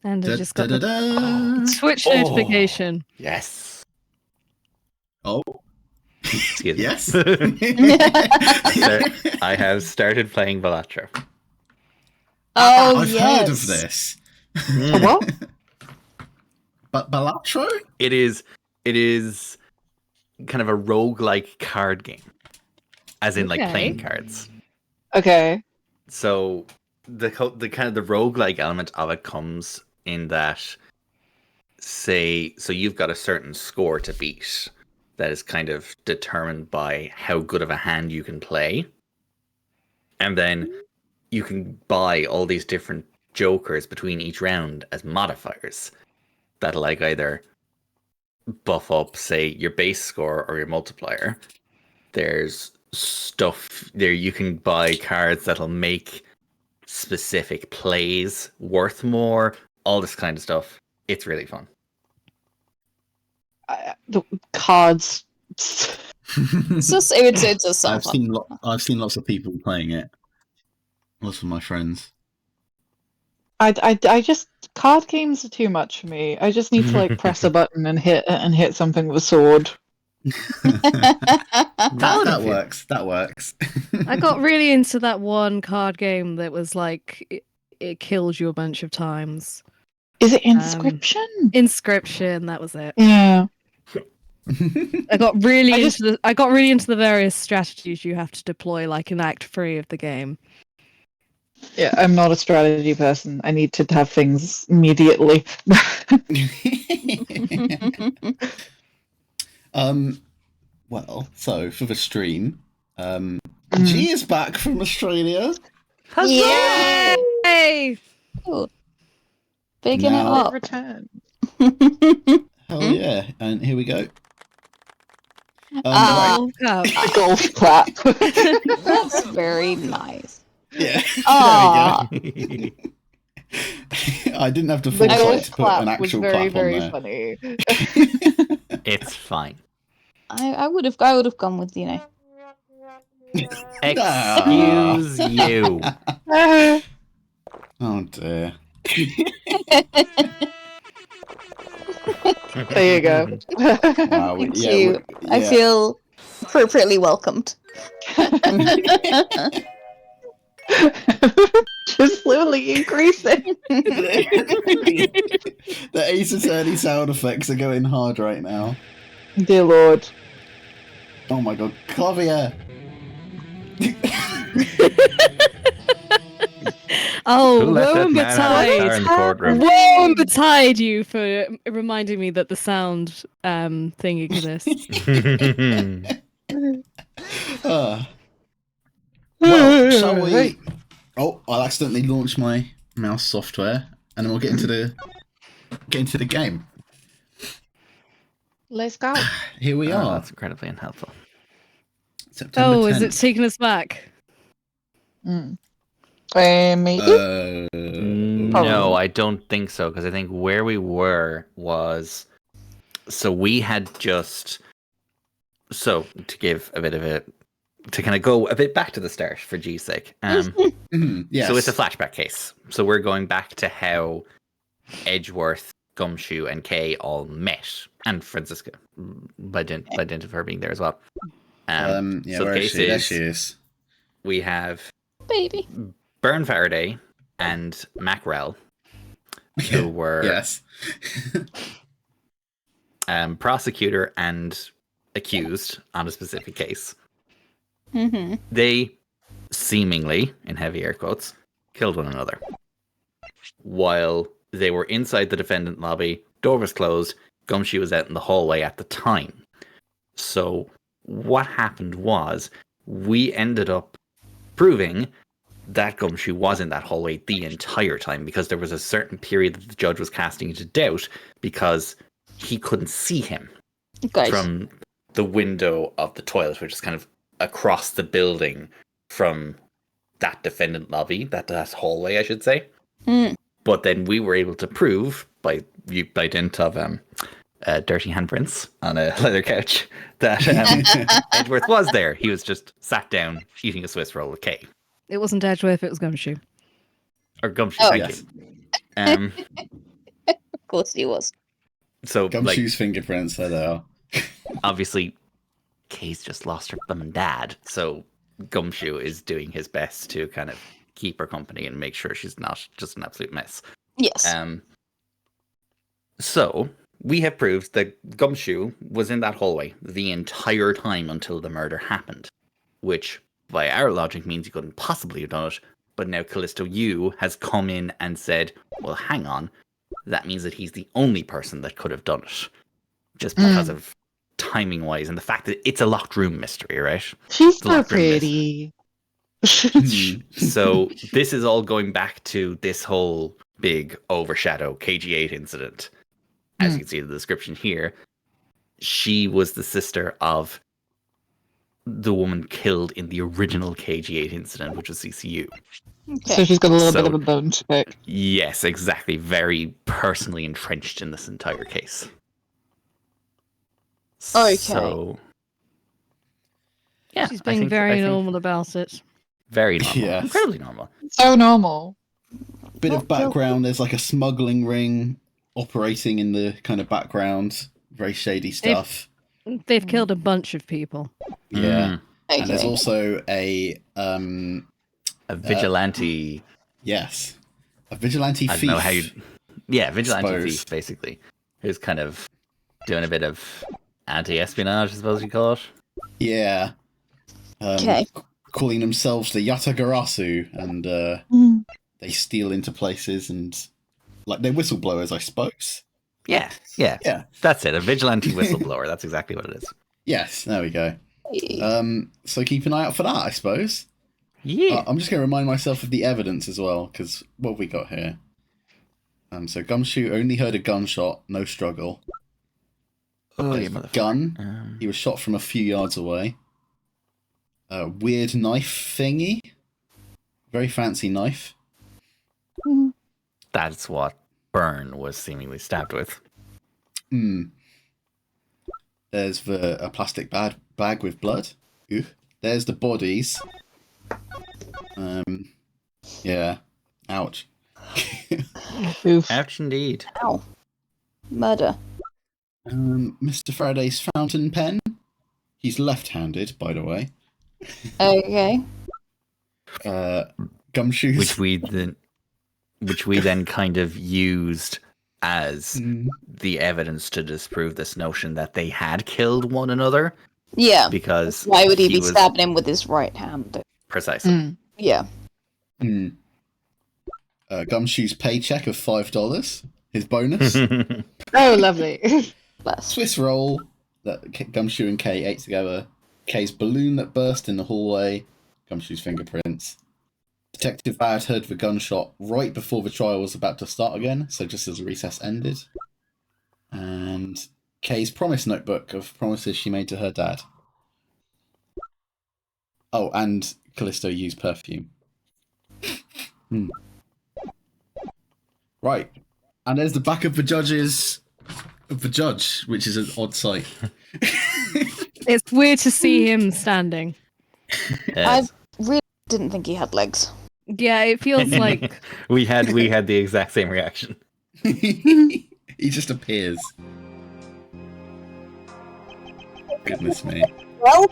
And I just got Da, da, da. the Switch notification. Yes. Oh. Excuse me. Yes. So, I have started playing Balatro. Oh, I've heard of this. What? But Balatro? It is kind of a roguelike card game. As in like playing cards. Okay. So the kind of the roguelike element of it comes in that so you've got a certain score to beat that is kind of determined by how good of a hand you can play. And then you can buy all these different jokers between each round as modifiers that like either buff up, say, your base score or your multiplier. There's stuff there you can buy cards that'll make specific plays worth more, all this kind of stuff. It's really fun. The cards. It's just so I've fun. I've seen lots of people playing it. Lots of my friends. I just card games are too much for me. I just need to like press a button and hit something with a sword. That works. That works. I got really into that one card game that was like it killed you a bunch of times. Is it Inscription? Inscription, that was it. Yeah. I got really into the various strategies you have to deploy like in Act 3 of the game. Yeah, I'm not a strategy person. I need to have things immediately. Well, so for the stream, G is back from Australia. Yay! Bigging it up. Return. Hell yeah. And here we go. Oh, The golf clap. That's very nice. Yeah. Aww. There we go. I didn't have to The force golf to put an clap was actual very, clap very on funny. It's fine. I would have gone with, you know. Excuse you. Oh dear. There you go. Wow, Thank you. I feel appropriately welcomed. Just slowly increasing. The Ace Attorney sound effects are going hard right now. Dear Lord. Oh my god, Clavier! Oh, Who let woe that and man have a car in the courtroom? woe and betide you for reminding me that the sound thing exists. Well, shall we? Oh, I'll accidentally launch my mouse software, and then we'll get into the game. Let's go. Here we are. That's incredibly unhelpful. September 10th. Is it taking us back? Maybe? No, I don't think so, because I think where we were was... So we had just... So, to give a bit of a... To kind of go a bit back to the start, for G's sake. Yes. So it's a flashback case. So we're going back to how Edgeworth, Gumshoe, and Kay all met. And Francisca, by dint of her being there as well. Yeah, so where the is case she? There is, she is. we have Baby. Byrne Faraday and Macrell, who were Yes. prosecutor and accused on a specific case. Mm-hmm. They seemingly, in heavy air quotes, killed one another. While they were inside the defendant lobby, door was closed, Gumshoe was out in the hallway at the time. So what happened was, we ended up proving that Gumshoe was in that hallway the entire time, because there was a certain period that the judge was casting into doubt because he couldn't see him from the window of the toilet, which is kind of across the building from that defendant lobby, that hallway, I should say. But then we were able to prove by dint of dirty handprints on a leather couch that Edgeworth was there. He was just sat down eating a Swiss roll with Kay. It wasn't Edgeworth, it was Gumshoe. Or Gumshoe, thank you. course he was. So, Gumshoe's fingerprints, there they are. obviously, Kay's just lost her mum and dad, so Gumshoe is doing his best to kind of keep her company and make sure she's not just an absolute mess. Yes. So we have proved that Gumshoe was in that hallway the entire time until the murder happened, which, by our logic, means he couldn't possibly have done it. But now Callisto U has come in and said, well, hang on, that means that he's the only person that could have done it. Just because of timing-wise and the fact that it's a locked room mystery, right? She's It's a so locked room pretty. So this is all going back to this whole big overshadow KG8 incident. As you can see in the description here, she was the sister of the woman killed in the original KG8 incident, which was CCU. Okay. So she's got a little So- bit of a bone to pick. Yes, exactly. Very personally entrenched in this entire case. Okay. So, yeah, She's I being think- very I think normal about it. Very normal. Yes. Incredibly normal. So normal. Bit of background, there's like a smuggling ring operating in the kind of background. Very shady stuff. They've killed a bunch of people. Yeah. And there's Okay. also a vigilante. yes. A vigilante I thief. don't know how you. Yeah, vigilante Suppose. thief, basically, who's kind of doing a bit of anti-espionage, I suppose you call it. Yeah. Okay. Calling themselves the Yatagarasu, and they steal into places and like they're whistleblowers, I suppose. Yeah, yeah, Yeah. that's it. A vigilante whistleblower. That's exactly what it is. Yes, there we go. So keep an eye out for that, I suppose. Yeah. I'm just going to remind myself of the evidence as well, because what have we got here? So Gumshoe only heard a gunshot, no struggle. Oh, There's you a motherfucker. gun. He was shot from a few yards away. A weird knife thingy. Very fancy knife. That's what Byrne was seemingly stabbed with. There's a plastic bag with blood. Ooh. There's the bodies. Yeah. Ouch. Oof. Ouch, indeed. Ow. Murder. Mr. Faraday's fountain pen. He's left-handed, by the way. Okay. Gumshoes. Which we then kind of used as the evidence to disprove this notion that they had killed one another. Yeah. Because Why would he be was stabbing him with his right hand? precisely. Yeah. Gumshoe's paycheck of $5. His bonus. Oh, lovely. Bless. Swiss roll that Gumshoe and Kay ate together. Kay's balloon that burst in the hallway. Gumshoe's fingerprints. Detective Bad heard the gunshot right before the trial was about to start again, so just as the recess ended. And Kay's promise notebook of promises she made to her dad. Oh, and Callisto used perfume. Right. And there's the back of the judge, which is an odd sight. It's weird to see him standing. I really didn't think he had legs. Yeah, it feels like we had the exact same reaction. He just appears. Goodness me. Well,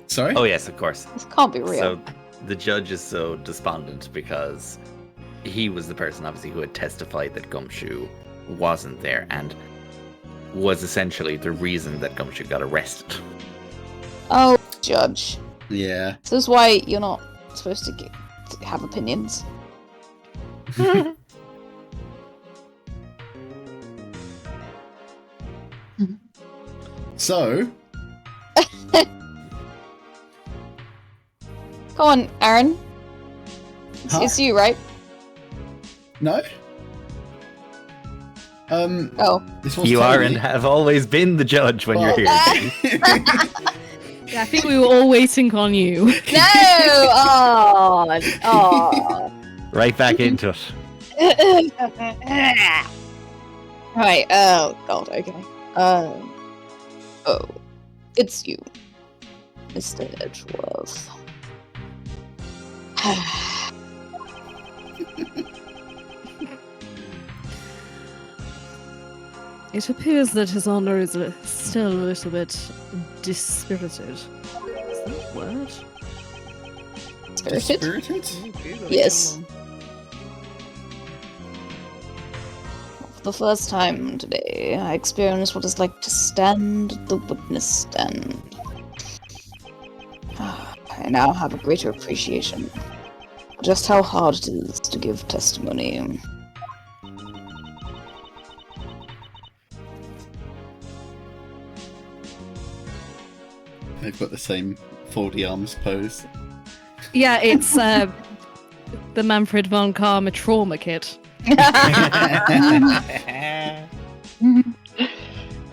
Sorry? Oh yes, of course. this can't be real. So the judge is so despondent because he was the person obviously who had testified that Gumshoe wasn't there and was essentially the reason that Gumshoe got arrested. Oh, Judge. Yeah. This is why you're not supposed to have opinions. So, Come on, Aaron. Huh? It's you, right? no? Oh. This was You are Toby. and have always been the judge when you're here. yeah, I think we were all waiting on you. No! Oh! Oh! Right back into it. Right, oh god, okay. Oh. It's you, Mr. Edgeworth. It appears that His Honor is still a little bit dispirited. Is that a word? Spirited? Spirited? Yes. For the first time today, I experienced what it's like to stand at the witness stand. I now have a greater appreciation for just how hard it is to give testimony. They've got the same foldy arms pose. Yeah, it's the Manfred von Karma trauma kit.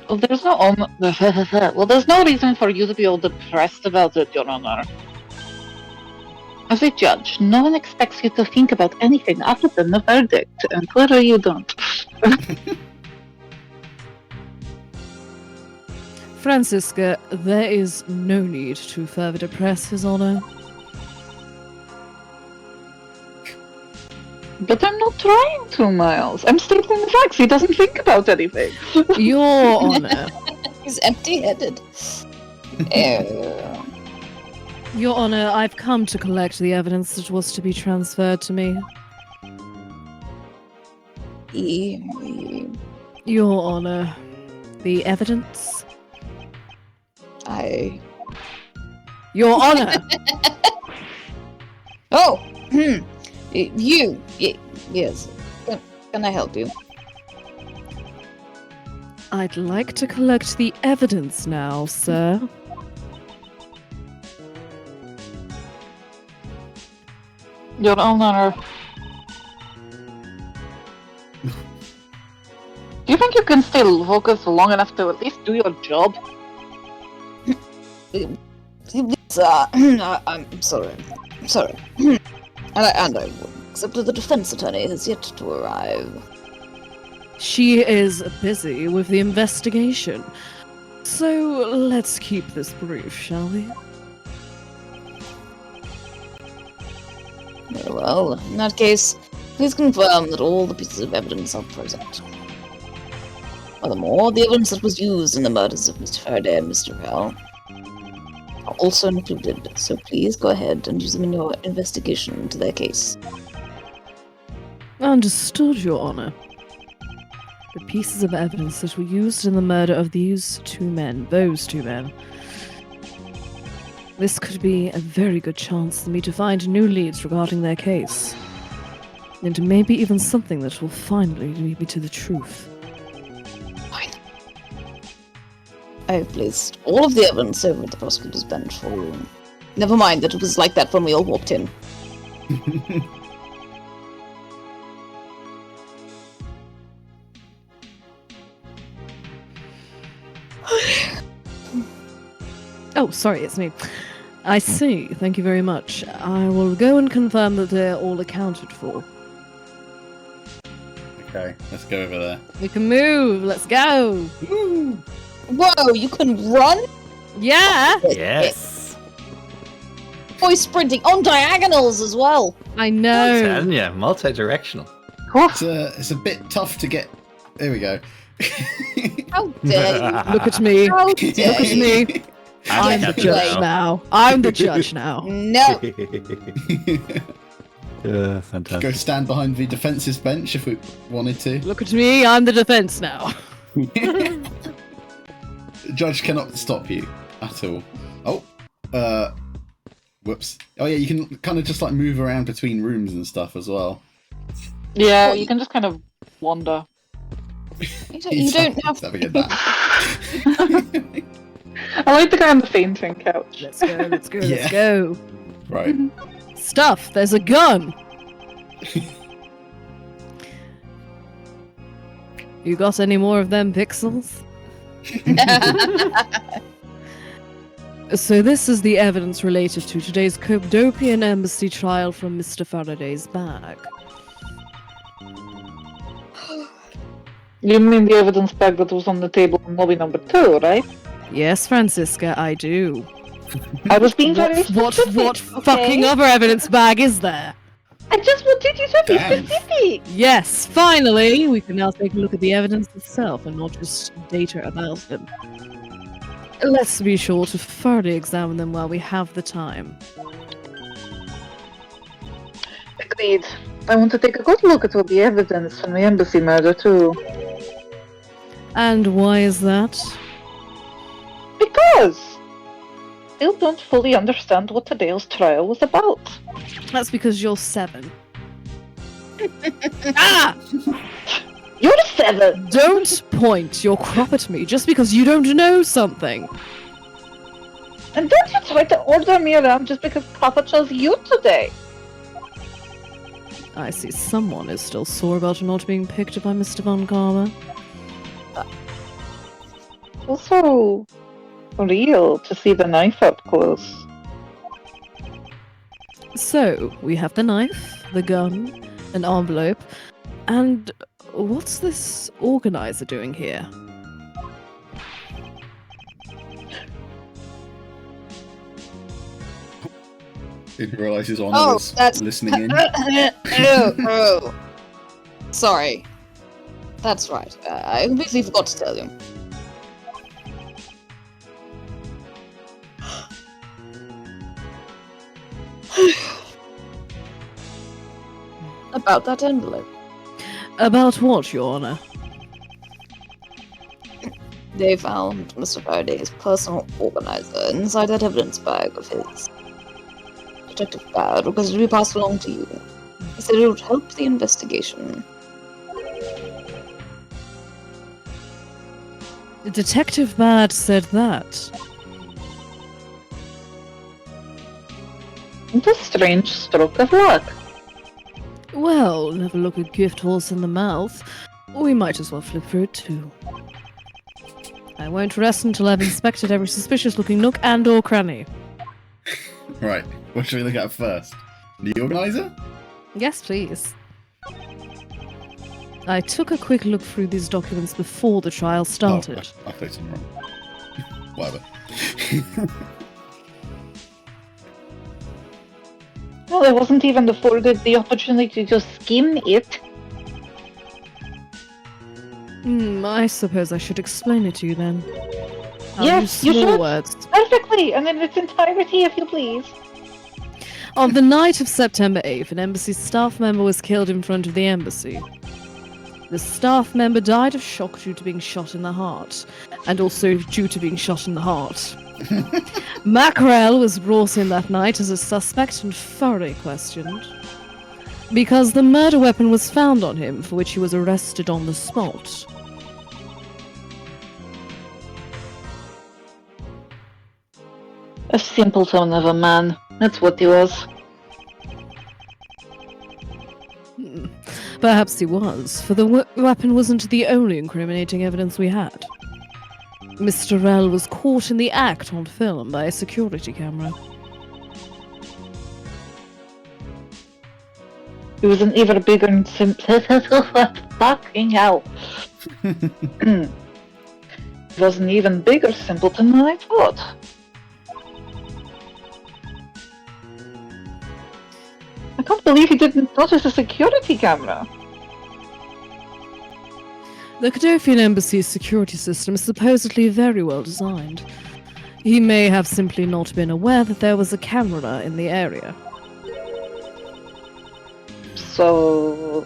Well, there's no reason for you to be all depressed about it, Your Honor. As a judge, no one expects you to think about anything other than the verdict, and clearly you don't. Francisca, there is no need to further depress His Honor. But I'm not trying to, Miles. I'm stating the facts. He doesn't think about anything. Your Honor. He's empty-headed. Your Honor, I've come to collect the evidence that was to be transferred to me. Your Honor, the evidence? Your Honor! Oh! Yes. Can I help you? I'd like to collect the evidence now, sir. Your Honor. Do you think you can still focus long enough to at least do your job? I'm sorry. I'm sorry. And I would, except that the defense attorney has yet to arrive. She is busy with the investigation. So let's keep this brief, shall we? Very well. In that case, please confirm that all the pieces of evidence are present. Furthermore, the evidence that was used in the murders of Mr. Faraday and Mr. Hell are also included, so please go ahead and use them in your investigation into their case. Understood, Your Honor. The pieces of evidence that were used in the murder of those two men. This could be a very good chance for me to find new leads regarding their case. And maybe even something that will finally lead me to the truth. I have placed all of the evidence over at the prosecutor's bench for you. Never mind that it was like that when we all walked in. Oh, sorry, it's me. I see. Thank you very much. I will go and confirm that they're all accounted for. Okay, let's go over there. We can move. Let's go. Woo! Whoa, you can run? Yeah. Yes. Boy sprinting on diagonals as well. I I'm know. telling you, multi-directional. It's a bit tough to get. There we go. How dare you? Look at me. How Look dare at you? me. I'm the Happy judge now. I'm the judge now. No. Fantastic. Go stand behind the defence's bench if we wanted to. Look at me. I'm the defense now. The judge cannot stop you at all. Oh, whoops. Oh yeah, you can kind of just like move around between rooms and stuff as well. Yeah, you can just kind of wander. You don't have to get that. I like the guy on the fainting couch. Let's go. Let's go. Yeah. Let's go. Right. Stuff. There's a gun. You got any more of them pixels? So this is the evidence related to today's Codopian embassy trial from Mr. Faraday's bag. You mean the evidence bag that was on the table in lobby number 2, right? Yes, Francisca, I do. I was being very What specific, fucking other evidence bag is there? I just wanted you to be Damn. specific. Yes, finally, we can now take a look at the evidence itself and not just data about them. Let's be sure to thoroughly examine them while we have the time. Agreed. I want to take a good look at all the evidence from the embassy murder too. And why is that? Because still don't fully understand what today's trial was about. That's because you're 7. Ah! You're 7! Don't point your crop at me just because you don't know something. And don't you try to order me around just because Papa chose you today. I see someone is still sore about not being picked by Mr. Von Karma. Also real to see the knife up close. So, we have the knife, the gun, an envelope, and what's this organizer doing here? Didn't realise his honor Oh, was that's listening in. oh. Sorry. That's right. I completely forgot to tell you. About that envelope. About what, Your Honor? They found Mr. Faraday's personal organizer inside that evidence bag of his. Detective Bad requested to be passed along to you. He said it would help the investigation. Detective Bad said that. What a strange stroke of luck. Well, never look a gift horse in the mouth. We might as well flip through it too. I won't rest until I've inspected every suspicious-looking nook and or cranny. Right, what should we look at first? The organizer? Yes, please. I took a quick look through these documents before the trial started. Oh, I clicked them wrong. Whatever. Well, I wasn't even afforded the opportunity to skim it. I suppose I should explain it to you then. I'll Yes, use you small should. words. Perfectly, and in its entirety, if you please. On the night of September 8th, an embassy staff member was killed in front of the embassy. The staff member died of shock due to being shot in the heart, and also due to being shot in the heart. Mackerel was brought in that night as a suspect and thoroughly questioned. Because the murder weapon was found on him, for which he was arrested on the spot. A simpleton of a man. That's what he was. Perhaps he was, for the weapon wasn't the only incriminating evidence we had. Mr. Rell was caught in the act on film by a security camera. He was an even bigger and fucking hell. He was an even bigger simpleton than I thought. I can't believe he didn't notice a security camera. The Cadofian Embassy's security system is supposedly very well designed. He may have simply not been aware that there was a camera in the area. So,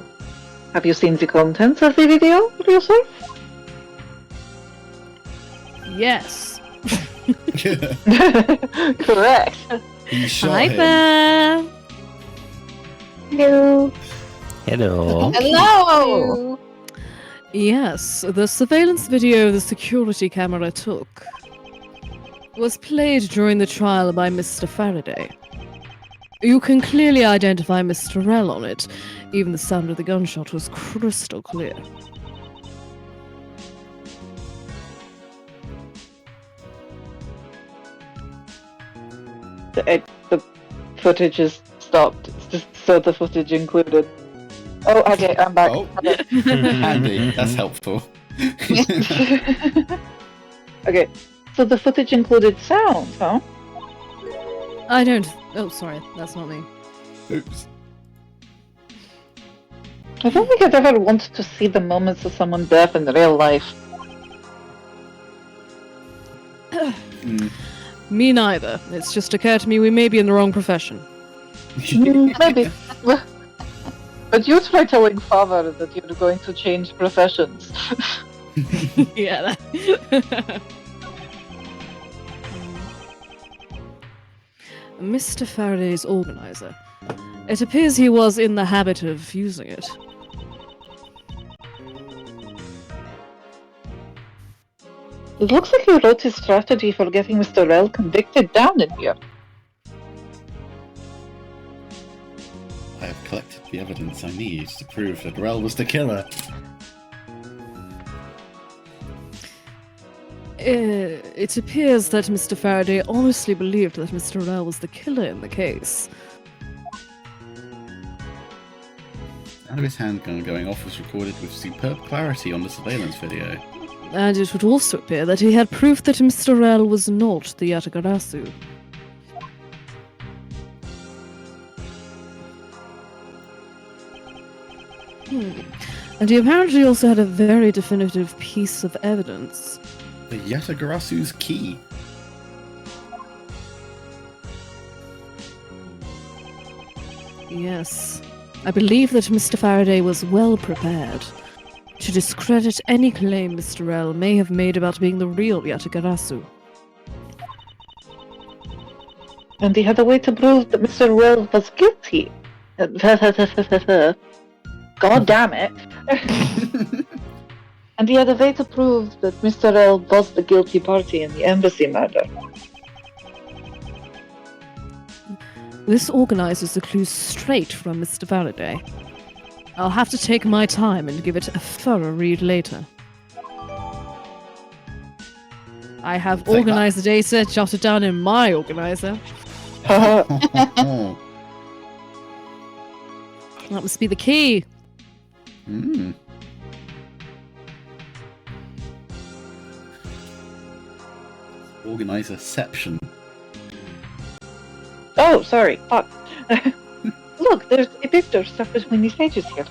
have you seen the contents of the video yourself? Yes. Correct. You shot Hi him. there. Hello. Hello. Hello! Yes, the surveillance video the security camera took was played during the trial by Mr. Faraday. You can clearly identify Mr. Rell on it. Even the sound of the gunshot was crystal clear. The footage is stopped. It's just so the footage included. Oh, okay, I'm back. Oh. Okay. Handy, that's helpful. Okay, so the footage included sound, huh? I don't... Oh, sorry, that's not me. Oops. I don't think I'd ever wanted to see the moments of someone deaf in real life. Me neither. It's just occurred to me we may be in the wrong profession. Maybe. But you try telling Father that you're going to change professions. Yeah. Mr. Faraday's organizer. It appears he was in the habit of using it. It looks like you wrote his strategy for getting Mr. Rel convicted down in here. I have collected the evidence I need to prove that Rel was the killer. It appears that Mr. Faraday honestly believed that Mr. Rel was the killer in the case. Sound of his handgun going off was recorded with superb clarity on the surveillance video. And it would also appear that he had proof that Mr. Rel was not the Yatagarasu. And he apparently also had a very definitive piece of evidence. The Yatagarasu's key. Yes. I believe that Mr. Faraday was well prepared to discredit any claim Mr. Rel may have made about being the real Yatagarasu. And he had a way to prove that Mr. Rel was guilty. God damn it. And he had a way to prove that Mr. Rel was the guilty party in the embassy murder. This organizes the clues straight from Mr. Faraday. I'll have to take my time and give it a thorough read later. I have Take organized the data jotted down in my organizer. Oh. That must be the key. Mm. Organizerception. Oh, sorry. Fuck. Look, there's a picture stuck between these pages here.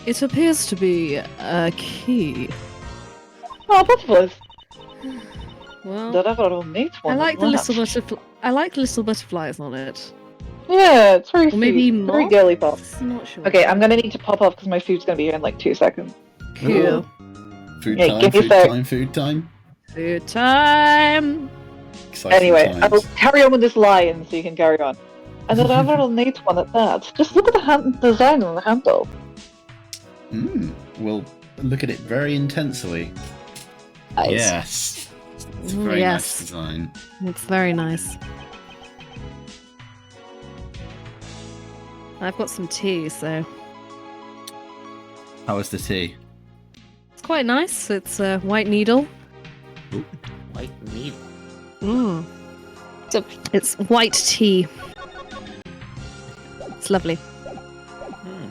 It appears to be a key. Oh, butterflies. Well, That ever neat I one. like the little I like little butterflies on it. Yeah, it's very Or maybe sweet. Very moths? girly pop. Not sure. Okay, I'm gonna need to pop off because my food's gonna be here in like 2 seconds. Cool. Food Yeah, time, give me a food sec. time, food time. Food time. Exciting Anyway, I will times. carry on with this lion so you can carry on. And then ever neat one at that. Just look at the hand design on the handle. We'll look at it very intensely. Nice. Yes. It's a Mm, very yes. nice design. It's very nice. I've got some tea, so How was the tea? it's quite nice. It's a white needle. Ooh, white meat. Mm. So, It's white tea. It's lovely. Hmm.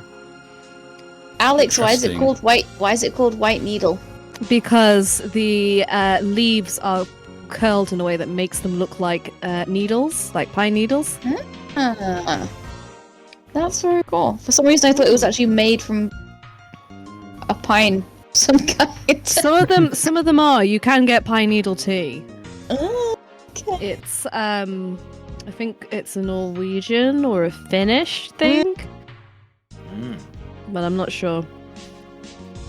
Alex, why is it Interesting. called white? Why is it called white needle? Because the leaves are curled in a way that makes them look like needles, like pine needles. Ah, that's very cool. For some reason, I thought it was actually made from a pine, of some kind. Some of them are. You can get pine needle tea. Oh, okay. It's I think it's a Norwegian or a Finnish thing, Mm. but I'm not sure.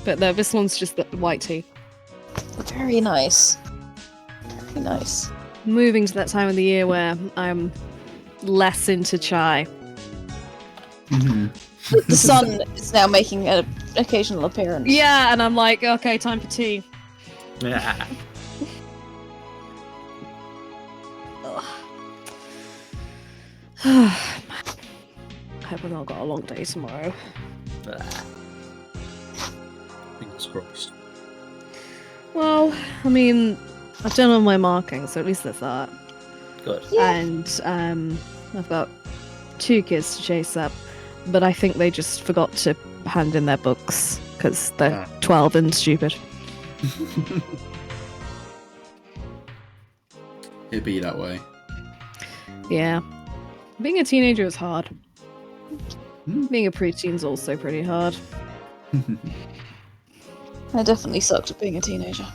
But no, this one's just the white tea. Very nice. Very nice. Moving to that time of the year where I'm less into chai. Mm-hmm. The sun is now making an occasional appearance. Yeah, and I'm like, okay, time for tea. Yeah. I hope I've not got a long day tomorrow. Fingers crossed. Well, I mean, I've done all my marking, so at least there's that. Good. Yeah. And I've got 2 kids to chase up, but I think they just forgot to hand in their books because they're 12 and stupid. It'd be that way. Yeah. Being a teenager is hard. Hmm. Being a preteen's also pretty hard. I definitely sucked at being a teenager.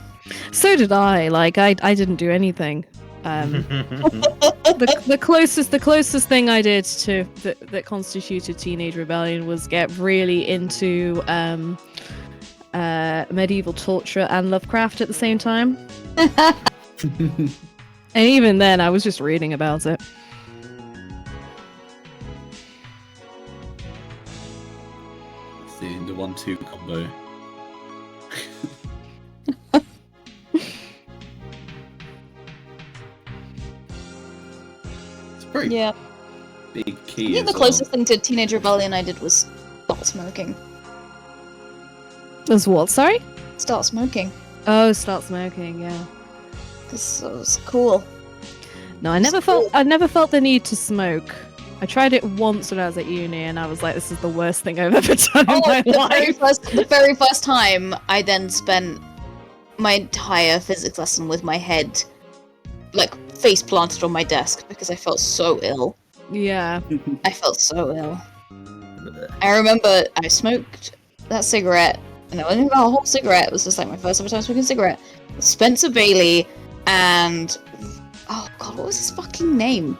So did I. Like, I didn't do anything. The closest thing I did to that constituted teenage rebellion was get really into medieval torture and Lovecraft at the same time. And even then, I was just reading about it. See the 1-2 combo. It's pretty Yeah. big I key. think the as closest thing to teenage rebellion I did was start smoking. As what? Sorry? Start smoking. Oh, start smoking. Yeah. Because it was cool. No, I never felt the need to smoke. I tried it once when I was at uni, and I was like, "This is the worst thing I've ever done in my life." The very first time, I then spent my entire physics lesson with my head, like, face planted on my desk because I felt so ill. Yeah. I felt so ill. I remember I smoked that cigarette, and it wasn't even a whole cigarette. It was just like my first ever time smoking a cigarette. Spencer Bailey and oh god, what was his fucking name?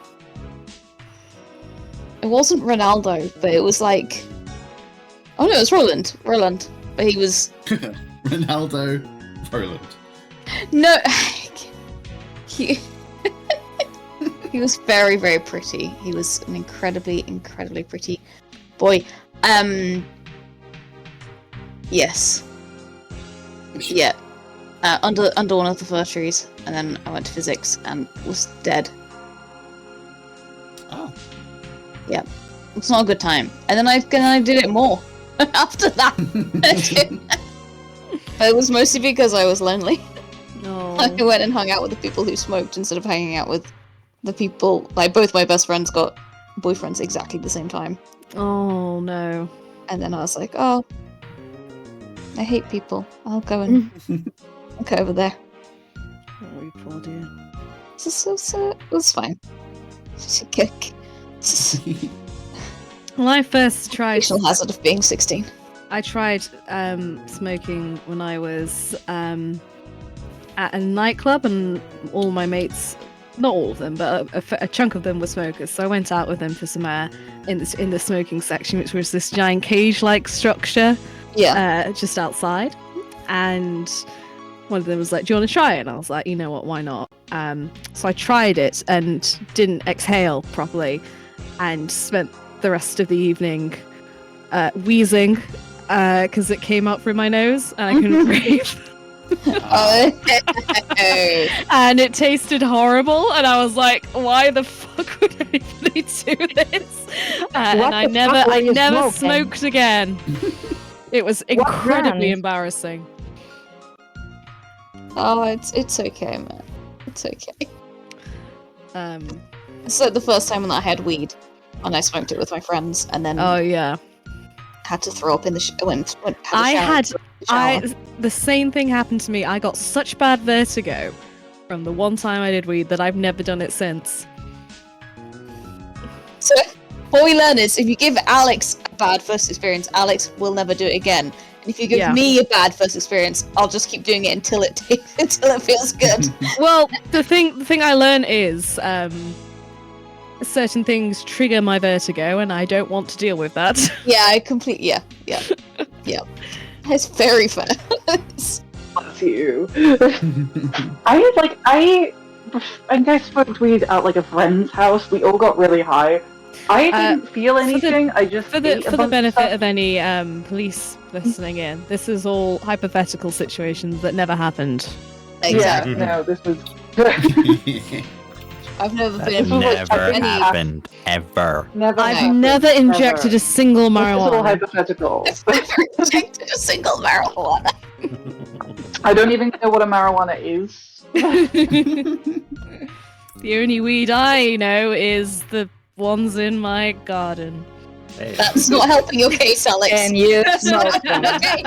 It wasn't Ronaldo, but it was like, oh no, it was Roland. But he was Ronaldo Roland. no, he he was very, very pretty. He was an incredibly, incredibly pretty boy. Yes. Yeah. Under one of the fir trees, and then I went to physics and was dead. Oh. Yeah, it's not a good time. And then I did it more after that. But it was mostly because I was lonely. No. I went and hung out with the people who smoked instead of hanging out with the people. Like, both my best friends got boyfriends exactly the same time. Oh no. And then I was like, oh, I hate people. I'll go and I'll go over there. Oh, you poor dear. So it was fine. When I first tried, Occupational hazard of being 16. I tried smoking when I was at a nightclub, and all my mates, not all of them, but a chunk of them were smokers. So I went out with them for some air in the smoking section, which was this giant cage-like structure, just outside. And one of them was like, "Do you want to try it?" And I was like, "You know what? Why not?" So I tried it and didn't exhale properly, and spent the rest of the evening wheezing because it came up through my nose and I couldn't breathe. And it tasted horrible, and I was like, "Why the fuck would anybody do this?" And I never smoked again. It was incredibly embarrassing. Oh, it's okay, man. It's okay. So the first time when I had weed, and I smoked it with my friends, and then Oh yeah. had to throw up in the the same thing happened to me. I got such bad vertigo from the one time I did weed that I've never done it since. So what we learn is, if you give Alex a bad first experience, Alex will never do it again. And if you give me a bad first experience, I'll just keep doing it until it feels good. Well, the thing I learn is certain things trigger my vertigo, and I don't want to deal with that. Yeah, I completely. Yeah. It's very fair. Fuck you. I think I smoked weed at like a friend's house. We all got really high. I didn't feel anything. I just for the benefit of any police listening in, this is all hypothetical situations that never happened. Exactly. Yeah, no, this was. I've never That been. never happened ever. I've never injected a single This is all marijuana. hypothetical. I've never injected a single marijuana. I don't even know what a marijuana is. The only weed I know is the ones in my garden. Hey. That's not helping your case, Alex. And you That's not helping your case.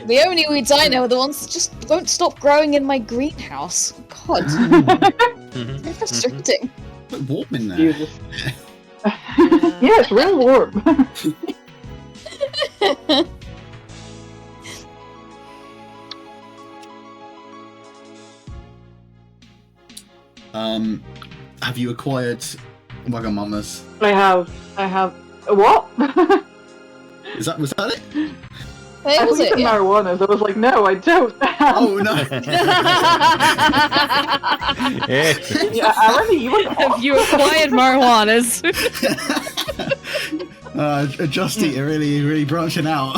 The only weeds I know are the ones that just won't stop growing in my greenhouse. God. Very frustrating. It's warm in there. You just... yeah, it's real warm. Have you acquired Wagamamas? I have... What? Was that it? Where I was think it? the Yeah. marijuanas. I was like, no, I don't. Oh no! Yeah, Aaron, you were Have you acquired marijuanas? Justy, you're really branching out.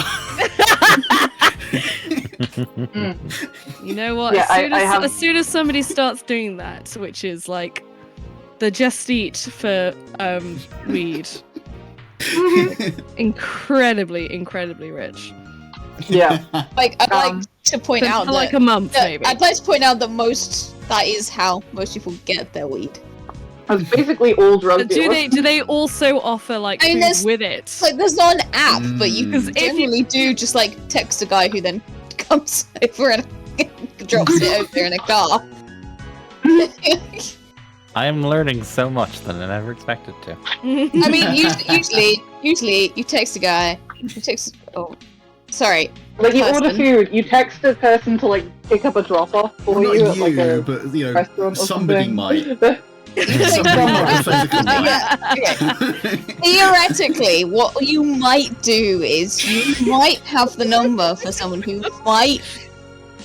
You know what? Yeah, As soon as somebody starts doing that, which is like the Just Eat for weed, incredibly rich. Yeah. Like, I'd like to point out For that like a month, maybe. I'd like to point out that that is how most people get their weed. It's basically all drug But dealers. do they also offer like I mean, food there's- with it? It's like there's not an app, but you Because can generally do just like text a guy who then comes over and drops it over in a car. I am learning so much that I never expected to. I mean, usually you text a guy. Sorry. Like, you order person. food, you text a person to, like, pick up a drop-off for Well, you not at, like, a but you know, restaurant or somebody something. might. Somebody might. Physically might. Yeah, okay. Theoretically, what you might do is you might have the number for someone who might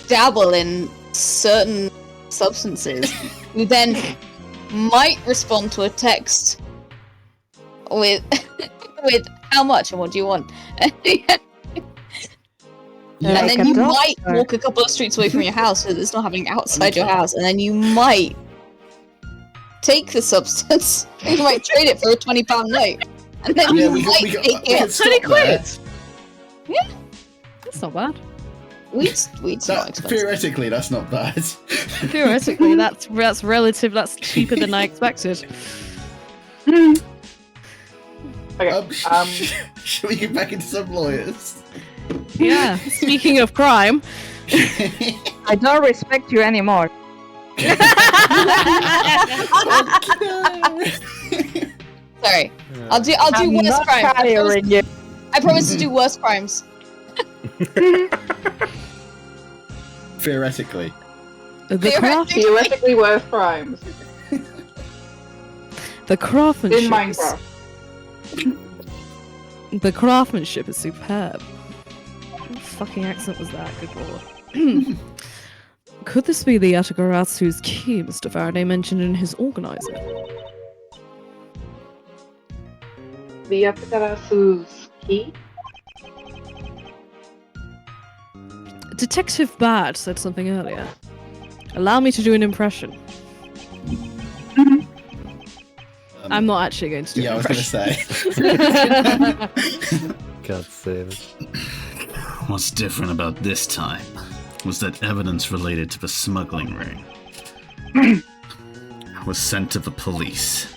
dabble in certain substances, who then might respond to a text with how much and what do you want. Yeah, And then you might walk a couple of streets away from your house so it's not happening outside your house, and then you might take the substance, you might trade it for a £20 note, and then Yeah, you might we take could it. stop there. Yeah, That's not bad. weed's not expensive. Theoretically, that's not bad. Theoretically, that's relative. That's cheaper than I expected. Okay, Should we get back into some lawyers? Yeah. Speaking of crime, I don't respect you anymore. Sorry, I'll do I'm worse not crimes. hiring you. I promise to do worse crimes. Theoretically. the craft, theoretically worse crimes. the craftsmanship, In Minecraft. the craftsmanship is superb. What fucking accent was that? Good lord. Could this be the Yatagarazu's key Mr. Faraday mentioned in his organizer? The Yatakarasu's key? Detective Bad said something earlier. Allow me to do an impression. I'm not actually going to do Yeah, I an was going to impression. say. God save it. What's different about this time was that evidence related to the smuggling ring was sent to the police.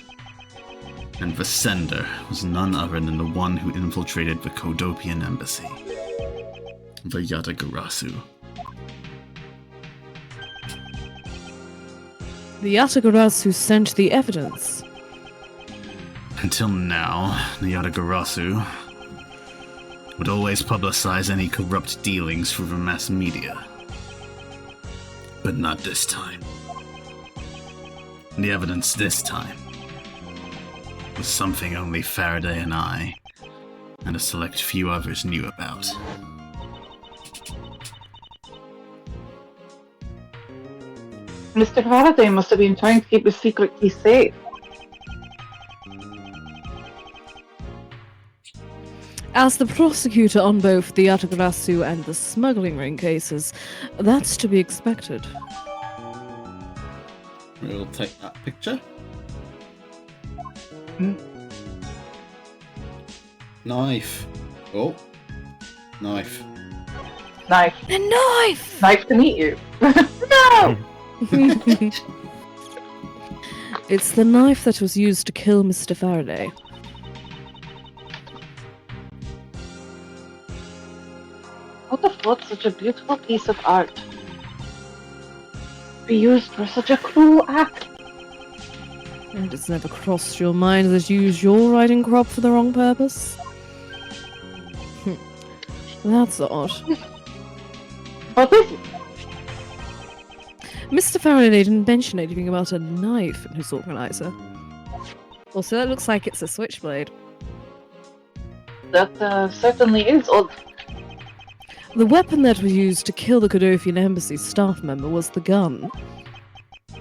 And the sender was none other than the one who infiltrated the Kodopian embassy. The Yatagarasu. The Yatagarazu sent the evidence. Until now, the Yatagarasu would always publicize any corrupt dealings through the mass media. But not this time. The evidence this time was something only Faraday and I, and a select few others knew about. Mr. Faraday must have been trying to keep his secret key safe. As the prosecutor on both the Yatagarasu and the smuggling ring cases, that's to be expected. We'll take that picture. Knife. Oh. Knife. Knife. A knife! Nice to meet you. No! It's the knife that was used to kill Mr. Faraday. What the fuck? Such a beautiful piece of art. Be used for such a cruel act. And it's never crossed your mind that you used your riding crop for the wrong purpose? That's odd. What is it? Mr. Faraday didn't mention anything about a knife in his organizer. Also, that looks like it's a switchblade. That certainly is odd. The weapon that was used to kill the Godothian Embassy staff member was the gun.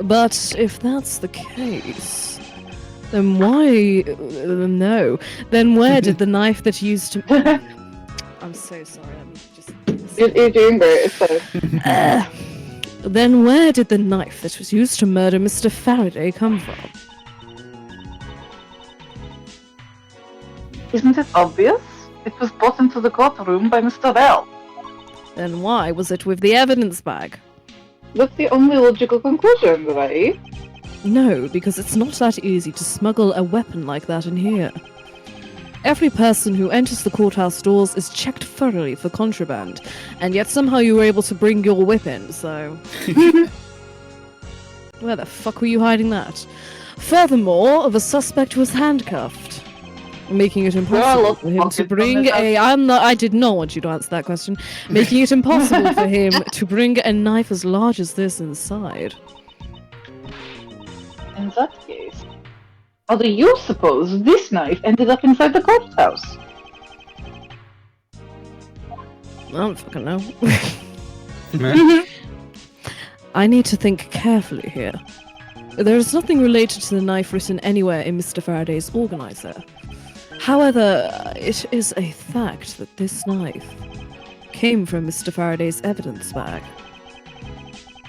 But if that's the case, then why... no. Then where did the knife that used to... I'm so sorry, let me just... You're doing great, it's fine. Then where did the knife that was used to murder Mr. Faraday come from? Isn't it obvious? It was brought into the courtroom by Mr. Bell. Then why was it with the evidence bag? That's the only logical conclusion, right? No, because it's not that easy to smuggle a weapon like that in here. Every person who enters the courthouse doors is checked thoroughly for contraband, and yet somehow you were able to bring your whip in, so... Where the fuck were you hiding that? Furthermore, the suspect was handcuffed, making it impossible for him to bring a... I did not want you to answer that question. Making it impossible for him to bring a knife as large as this inside. In that case, how do you suppose this knife ended up inside the courthouse? I don't fucking know. I need to think carefully here. There is nothing related to the knife written anywhere in Mr. Faraday's organizer. However, it is a fact that this knife came from Mr. Faraday's evidence bag.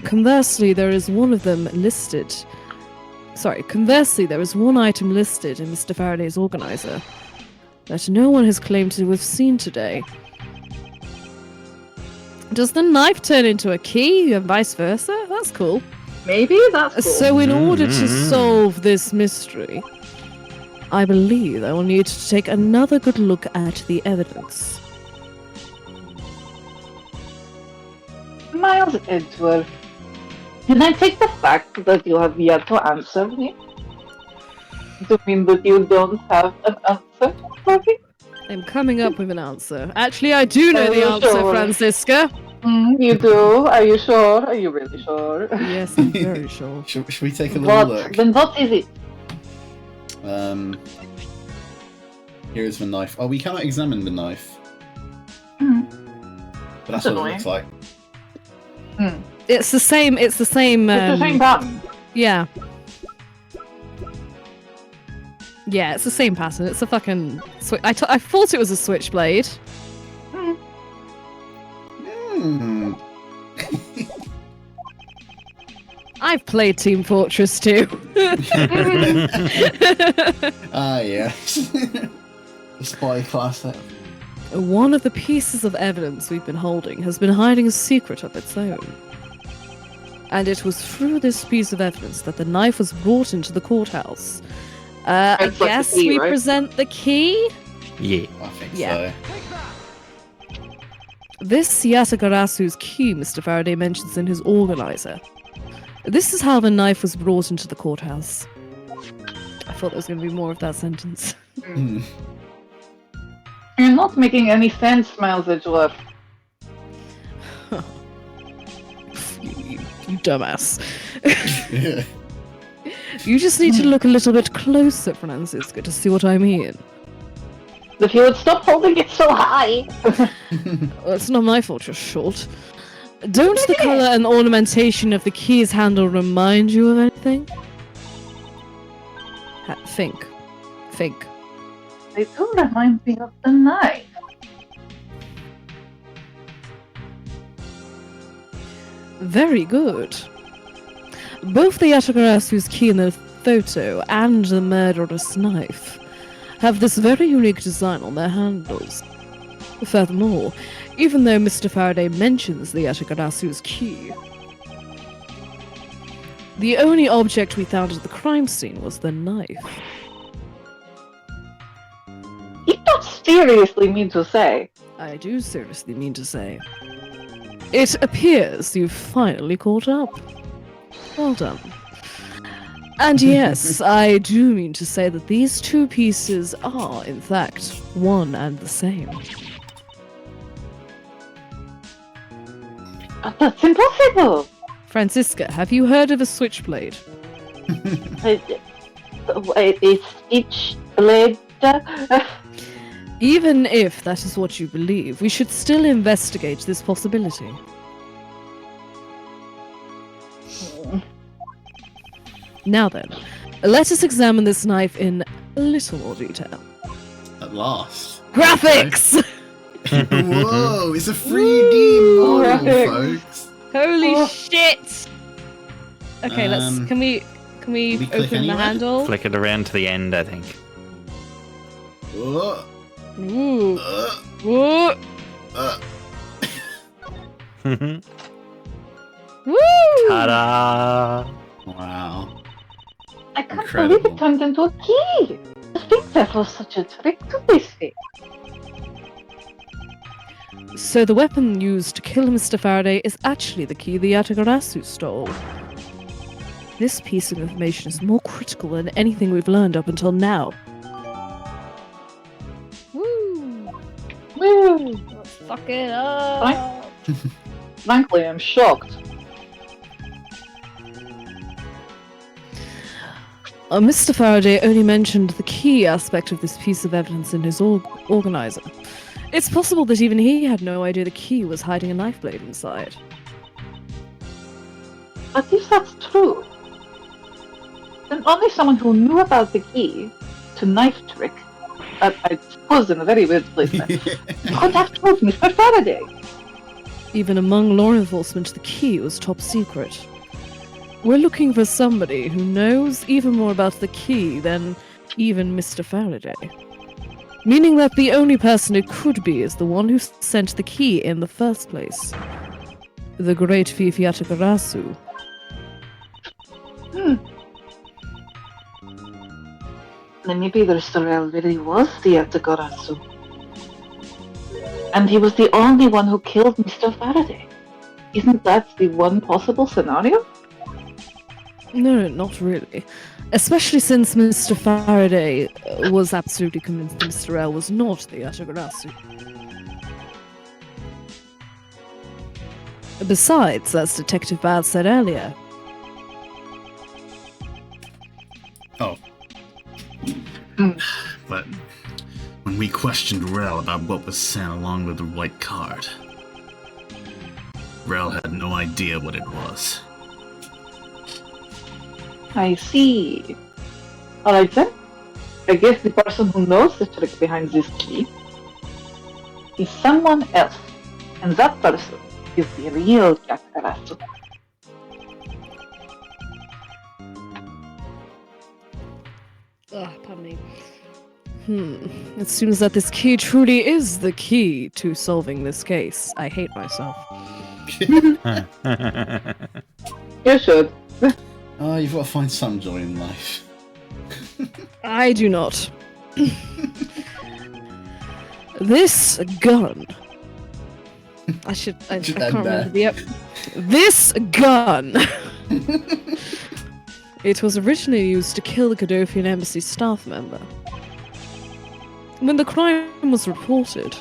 Conversely, there is one item listed in Mr. Faraday's organizer that no one has claimed to have seen today. Does the knife turn into a key and vice versa? That's cool. Maybe that's cool. So in order to solve this mystery, I believe I will need to take another good look at the evidence. Miles Edgeworth, can I take the fact that you have yet to answer me to mean that you don't have an answer for me? I'm coming up with an answer. Actually, I do know Are the you answer, sure? Francisca. You do? Are you sure? Are you really sure? Yes, I'm very sure. Should we take a little look? Then what is it? Here is the knife. Oh, we cannot examine the knife. But that's what it looks like. It's the same. It's the same pattern. Yeah. Yeah, it's the same pattern. It's a fucking... I thought it was a switchblade. I've played Team Fortress 2. Ah, yes. The spy classic. One of the pieces of evidence we've been holding has been hiding a secret of its own. And it was through this piece of evidence that the knife was brought into the courthouse. I It's like the guess key, we right? present the key? Yeah. I think Yeah. so. This Yatagarasu's key Mr. Faraday mentions in his organizer. This is how the knife was brought into the courthouse. I thought there was going to be more of that sentence. You're not making any sense, Miles Edgeworth. You dumbass. You just need to look a little bit closer, Francisca, to see what I mean. If you would stop holding it so high. Well, it's not my fault you're short. Don't the colour and ornamentation of the key's handle remind you of anything? Think. They do remind me of the knife. Very good. Both the Yatagarasu's key in the photo and the murderous knife have this very unique design on their handles. Furthermore, even though Mr. Faraday mentions the Yatagarasu's key, the only object we found at the crime scene was the knife. You don't seriously mean to say. I do seriously mean to say. It appears you've finally caught up. Well done. And yes, I do mean to say that these two pieces are, in fact, one and the same. That's impossible. Francisca, have you heard of a switchblade? It's each blade. Even if that is what you believe, we should still investigate this possibility. Now then, let us examine this knife in a little more detail. At last. Graphics! Whoa, it's a 3D model, Graphics. folks. Holy Oh. shit! Okay, can we we click open the Oh. anywhere? handle? Flick it around to the end, I think. Oh, Ooh. uh, Ooh. uh. Woo! Ta-da! Wow. I can't Incredible. believe it turned into a key. I think that was such a trick to this thing. So the weapon used to kill Mr. Faraday is actually the key the Yatagarasu stole. This piece of information is more critical than anything we've learned up until now. Woo! Woo. Let's fuck it up! Frankly, I'm shocked. Mr. Faraday only mentioned the key aspect of this piece of evidence in his organizer. It's possible that even he had no idea the key was hiding a knife blade inside. But if that's true, then only someone who knew about the key to knife trick, I suppose in a very weird placement, could have told Mr. Faraday. Even among law enforcement, the key was top secret. We're looking for somebody who knows even more about the key than even Mr. Faraday. Meaning that the only person it could be is the one who sent the key in the first place. The great thief Yatagarasu. Then maybe the Sorel really was the Yatagarasu. And he was the only one who killed Mr. Faraday. Isn't that the one possible scenario? No, not really. Especially since Mr. Faraday was absolutely convinced that Mr. L was not the Yatagarasu. Besides, as Detective Bad said earlier, But when we questioned Rel about what was sent along with the white card, Rel had no idea what it was. I see. Alright then. I guess the person who knows the trick behind this key is someone else. And that person is the real Yatagarasu. pardon me. It seems that this key truly is the key to solving this case. I hate myself. You should. Oh, you've got to find some joy in life. I do not. This gun. I Just can't add remember that. This gun. It was originally used to kill the Godothian embassy staff member. When the crime was reported,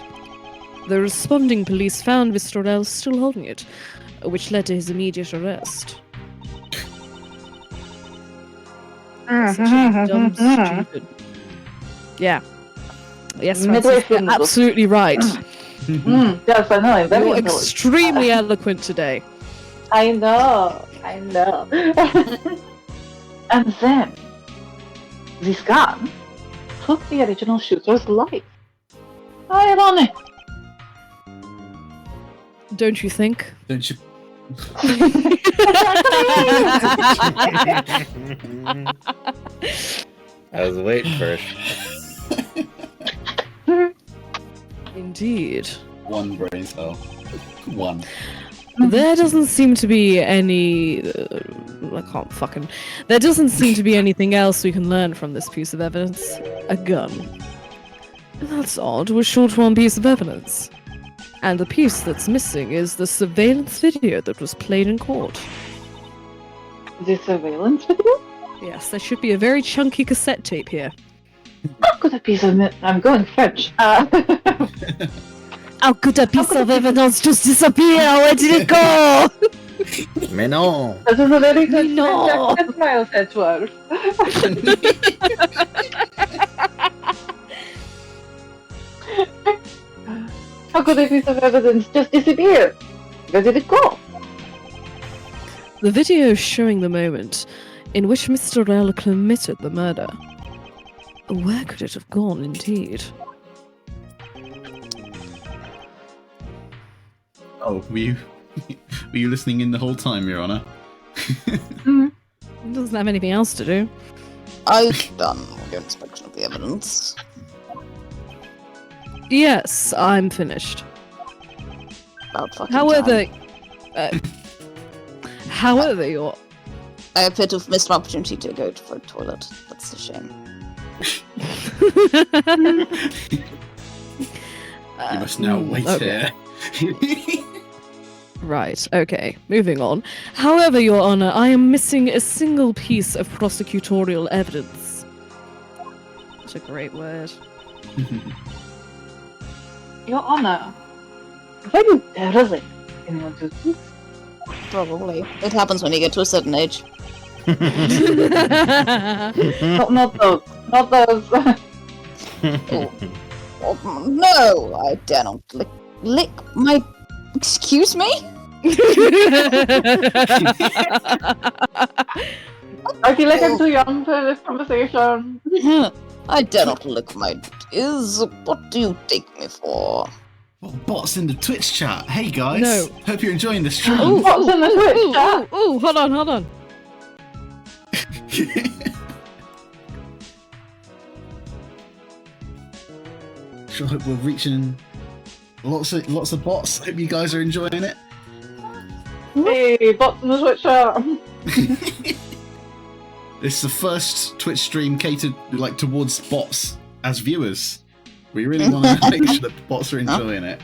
the responding police found Vistorel still holding it, which led to his immediate arrest. Such a dumb, stupid. Yeah. Yes, Midway Francis, through you're the book. absolutely right. Yes, I know. I'm very You're intelligent. extremely eloquent today. I know. And then, this gun took the original shooter's life. Ironic. Don't you think? Don't you? I was waiting for it. Indeed. One brain cell. One. There doesn't seem to be any. I can't fucking. There doesn't seem to be anything else we can learn from this piece of evidence. A gun. That's odd. We're short one piece of evidence. And the piece that's missing is the surveillance video that was played in court. The surveillance video? Yes, there should be a very chunky cassette tape here. How could a piece of I'm going French. How could a piece of evidence just disappear? Where did it go? Mais non! That is a very good No. French accent, Miles Edgeworth. How could a piece of evidence just disappear? Where did it go? The video showing the moment in which Mr. L committed the murder. Where could it have gone, indeed? Oh, were you listening in the whole time, Your Honor? It doesn't have anything else to do. I've done your inspection of the evidence. Yes, I'm finished. About fucking However, time. however, you're... I appear to have missed an opportunity to go for a toilet. That's a shame. You must now wait okay. here. Right, okay, moving on. However, Your Honor, I am missing a single piece of prosecutorial evidence. That's a great word. Your Honor, were you derelict in your duties? Probably. It happens when you get to a certain age. Not those. Not those. Oh, no! I dare not lick my... Excuse me? I feel like I'm too young for this conversation. I dare not lick my... What do you take me for? Oh, bots in the Twitch chat. Hey guys. No. Hope you're enjoying the stream. Ooh, What's in the Twitch chat? ooh, hold on. Sure hope we're reaching lots of bots. Hope you guys are enjoying it. Hey, bots in the Twitch chat. This is the first Twitch stream catered towards bots as viewers. We really want to make sure that the bots are enjoying it.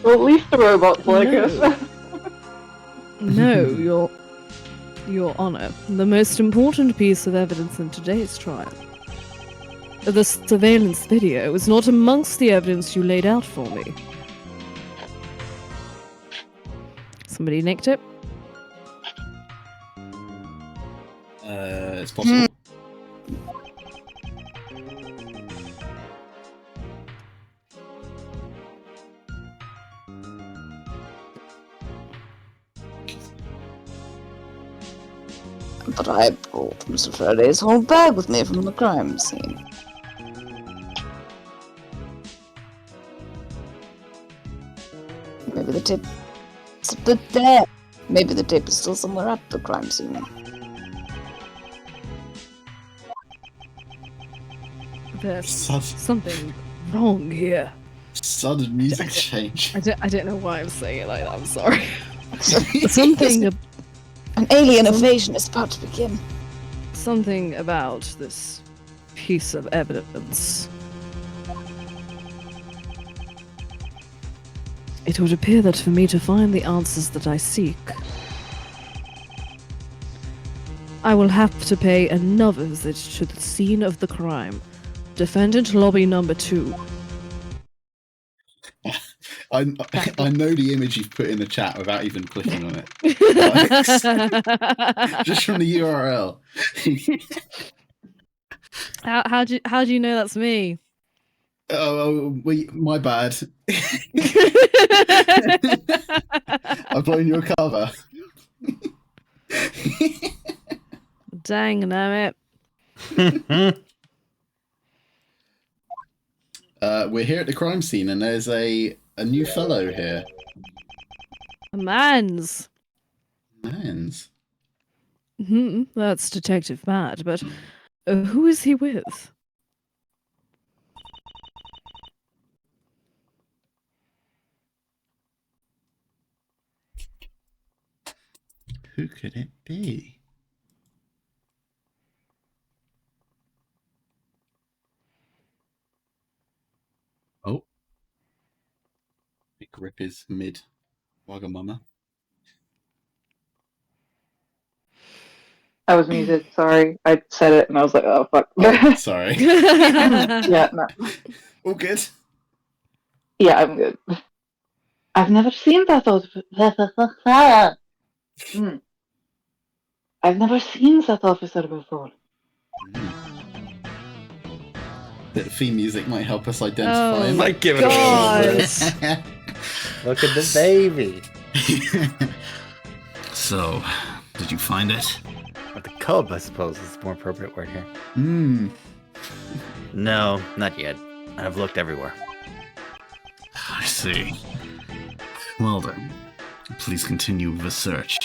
Well, at least the robots like us. No, Your Honor, the most important piece of evidence in today's trial. The surveillance video is not amongst the evidence you laid out for me. Somebody nicked it? It's possible. But I brought Mr. Faraday's whole bag with me from the crime scene. Maybe the tape is a bit there. Maybe the tape is still somewhere at the crime scene. There's Sud- something wrong here. Sudden music change. I don't know why I'm saying it like that, I'm sorry. Something An alien invasion is about to begin. something about this piece of evidence. It would appear that for me to find the answers that I seek, I will have to pay another visit to the scene of the crime. Defendant lobby number 2. I know the image you've put in the chat without even clicking on it. Just from the URL. How do you know that's me? My bad. I've blown your cover. Dang nabbit. We're here at the crime scene, and there's a new fellow here. A man's. Mans. That's Detective Bad, but who is he with? Who could it be? Oh. Big Rip is mid Wagamama. I was muted. Sorry, I said it and I was like, "Oh fuck." Oh, sorry. Yeah, no. All good. Yeah, I'm good. I've never seen that I've never seen that officer before. The theme music might help us identify him. Might give it God. a little bit. Look at the baby. So, did you find it? But the cub, I suppose, is the more appropriate word here. Hmm. No, not yet. I've looked everywhere. I see. Well then, please continue the search.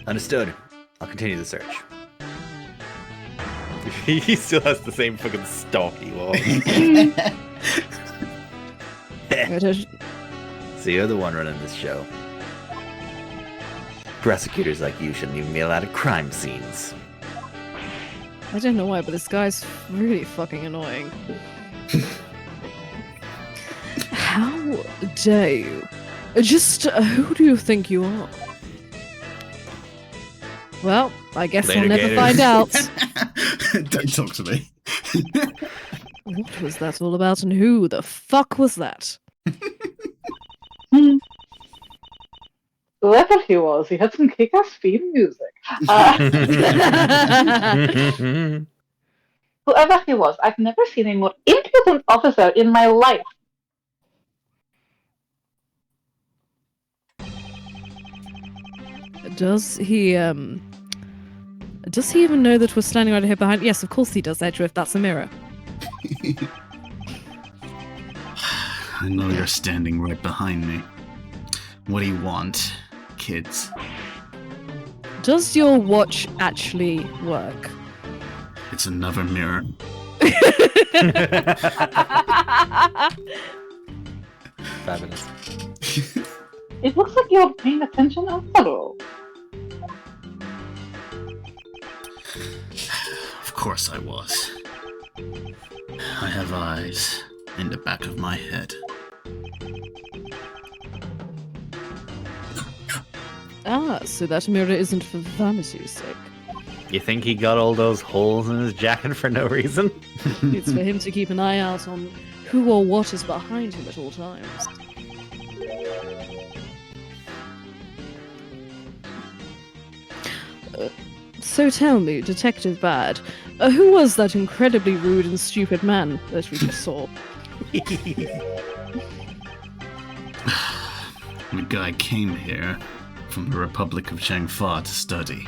Understood. I'll continue the search. He still has the same fucking stalky wall. So you're the one running this show. Prosecutors like you shouldn't even be allowed at crime scenes. I don't know why, but this guy's really fucking annoying. How dare you? Just who do you think you are? Well, I guess Later, we'll never Gator. find out. Don't talk to me. What was that all about, and who the fuck was that? Whoever he was, he had some kick-ass theme music. Whoever he was, I've never seen a more impudent officer in my life. Does he even know that we're standing right here behind? Yes, of course he does, Edgeworth. That's a mirror. I know you're standing right behind me. What do you want, kids? Does your watch actually work? It's another mirror. Fabulous. It looks like you're paying attention after all. Of course I was. I have eyes in the back of my head. Ah, so that mirror isn't for vanity's sake. You think he got all those holes in his jacket for no reason? It's for him to keep an eye out on who or what is behind him at all times. So tell me, Detective Bad, who was that incredibly rude and stupid man that we just saw? The guy came here from the Republic of Changfa to study.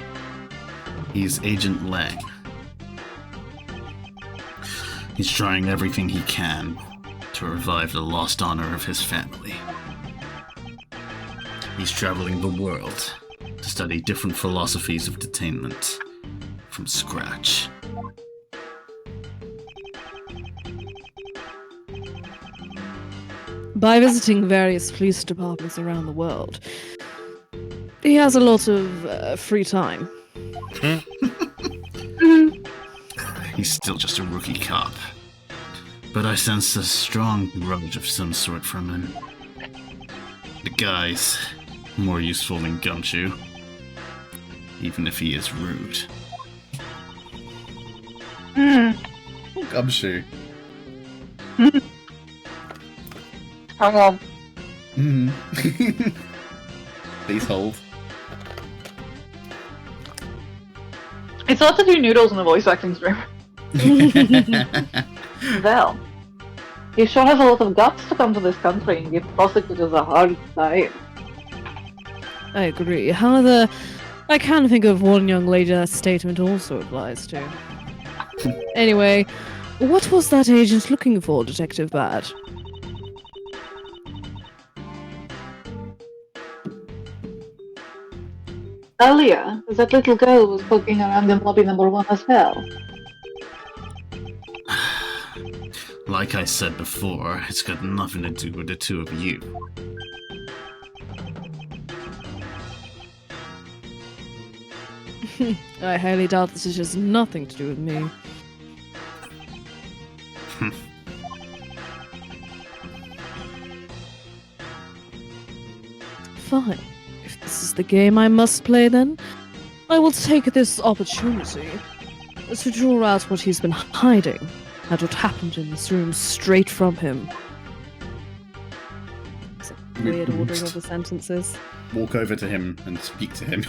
He's Agent Lang. He's trying everything he can to revive the lost honor of his family. He's traveling the world to study different philosophies of detainment from scratch. By visiting various police departments around the world, he has a lot of free time. He's still just a rookie cop. But I sense a strong grudge of some sort from him. The guy's more useful than Gumshoe, even if he is rude. Gumshoe. Hang on. Please hold. It's hard to do noodles in the voice acting stream. Well, he sure has a lot of guts to come to this country and give prosecutors a hard time. I agree. However, I can think of one young lady that statement also applies to. Anyway, what was that agent looking for, Detective Bad? Earlier, that little girl was poking around in lobby number 1 as well. Like I said before, it's got nothing to do with the two of you. I highly doubt that it has nothing to do with me. Fine. If this is the game I must play, then I will take this opportunity to draw out what he's been hiding and what happened in this room straight from him. It's a weird ordering of the sentences. Walk over to him and speak to him.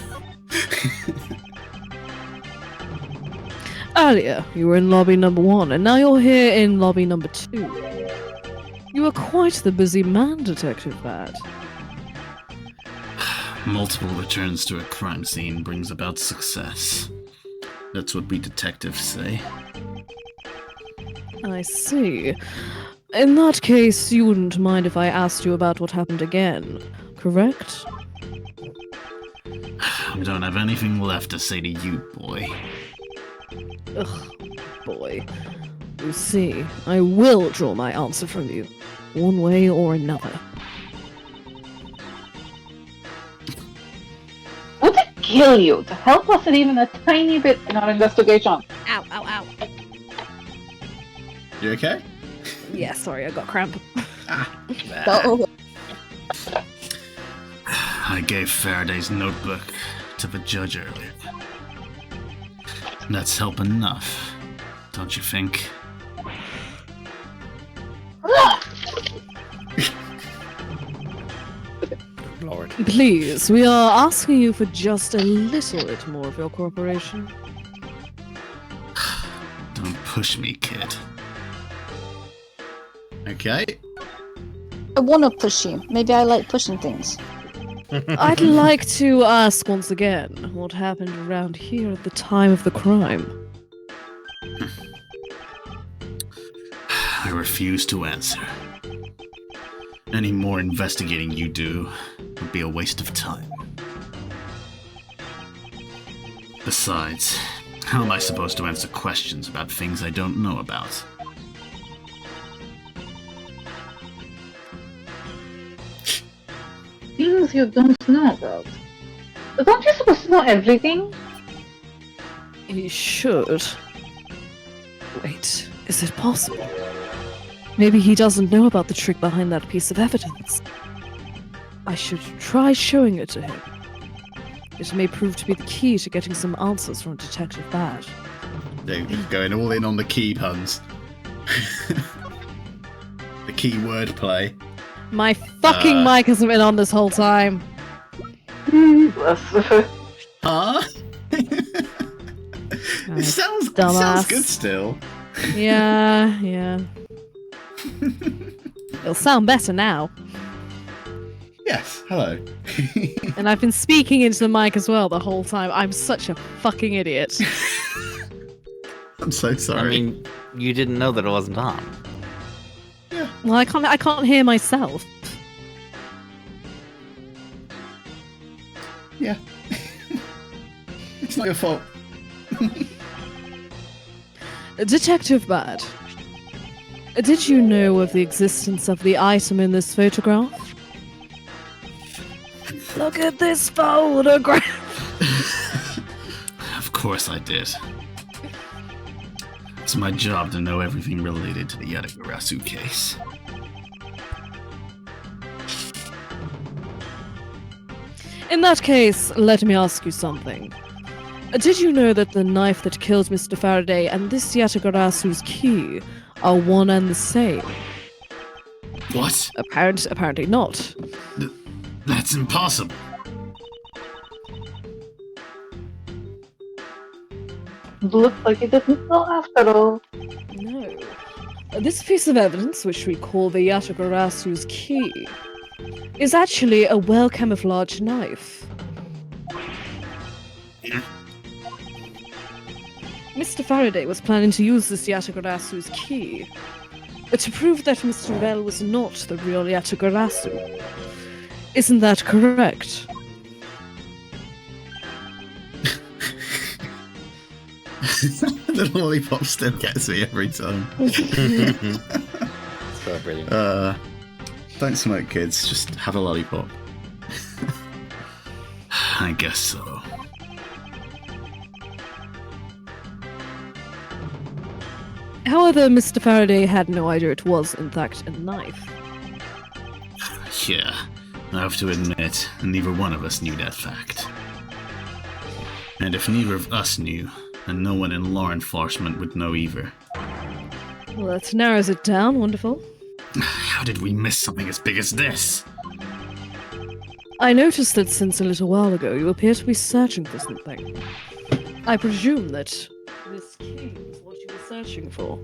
Earlier, you were in lobby number 1, and now you're here in lobby number 2. You are quite the busy man, Detective Bad. Multiple returns to a crime scene brings about success. That's what we detectives say. I see. In that case, you wouldn't mind if I asked you about what happened again, correct? I don't have anything left to say to you, boy. Ugh, boy. You see, I will draw my answer from you, one way or another. Would it kill you to help us in even a tiny bit in our investigation? Ow, ow, ow. You okay? Yeah, sorry, I got cramp. Oh, I gave Faraday's notebook to the judge earlier. That's help enough, don't you think? Lord. Please, we are asking you for just a little bit more of your cooperation. Don't push me, kid. Okay. I wanna push you. Maybe I like pushing things. I'd like to ask once again what happened around here at the time of the crime. I refuse to answer. Any more investigating you do would be a waste of time. Besides, how am I supposed to answer questions about things I don't know about? Things you don't know about. But aren't you supposed to know everything? He should. Wait, is it possible? Maybe he doesn't know about the trick behind that piece of evidence. I should try showing it to him. It may prove to be the key to getting some answers from Detective Bad. They're going all in on the key puns. The key wordplay. My fucking mic hasn't been on this whole time. Huh? It sounds dumbass. good still. Yeah. It'll sound better now. Yes, hello. And I've been speaking into the mic as well the whole time. I'm such a fucking idiot. I'm so sorry. I mean, you didn't know that it wasn't on. Well, I can't hear myself. Yeah. It's not your fault. Detective Bad, did you know of the existence of the item in this photograph? Look at this photograph! Of course I did. It's my job to know everything related to the Yatagarasu case. In that case, let me ask you something. Did you know that the knife that killed Mr. Faraday and this Yatagarasu's key are one and the same? What? Apparently not. That's impossible. Looks like it didn't know after all. No. This piece of evidence, which we call the Yatagarasu's key, is actually a well-camouflaged knife. Mr. Faraday was planning to use this Yatagarasu's key to prove that Mr. Bell was not the real Yatagarasu. Isn't that correct? The lollipop still gets me every time. So brilliant. Don't smoke, kids. Just have a lollipop. I guess so. However, Mr. Faraday had no idea it was, in fact, a knife. Yeah, I have to admit, neither one of us knew that fact. And if neither of us knew, then no one in law enforcement would know either. Well, that narrows it down. Wonderful. How did we miss something as big as this? I noticed that since a little while ago you appear to be searching for something. I presume that this key was what you were searching for.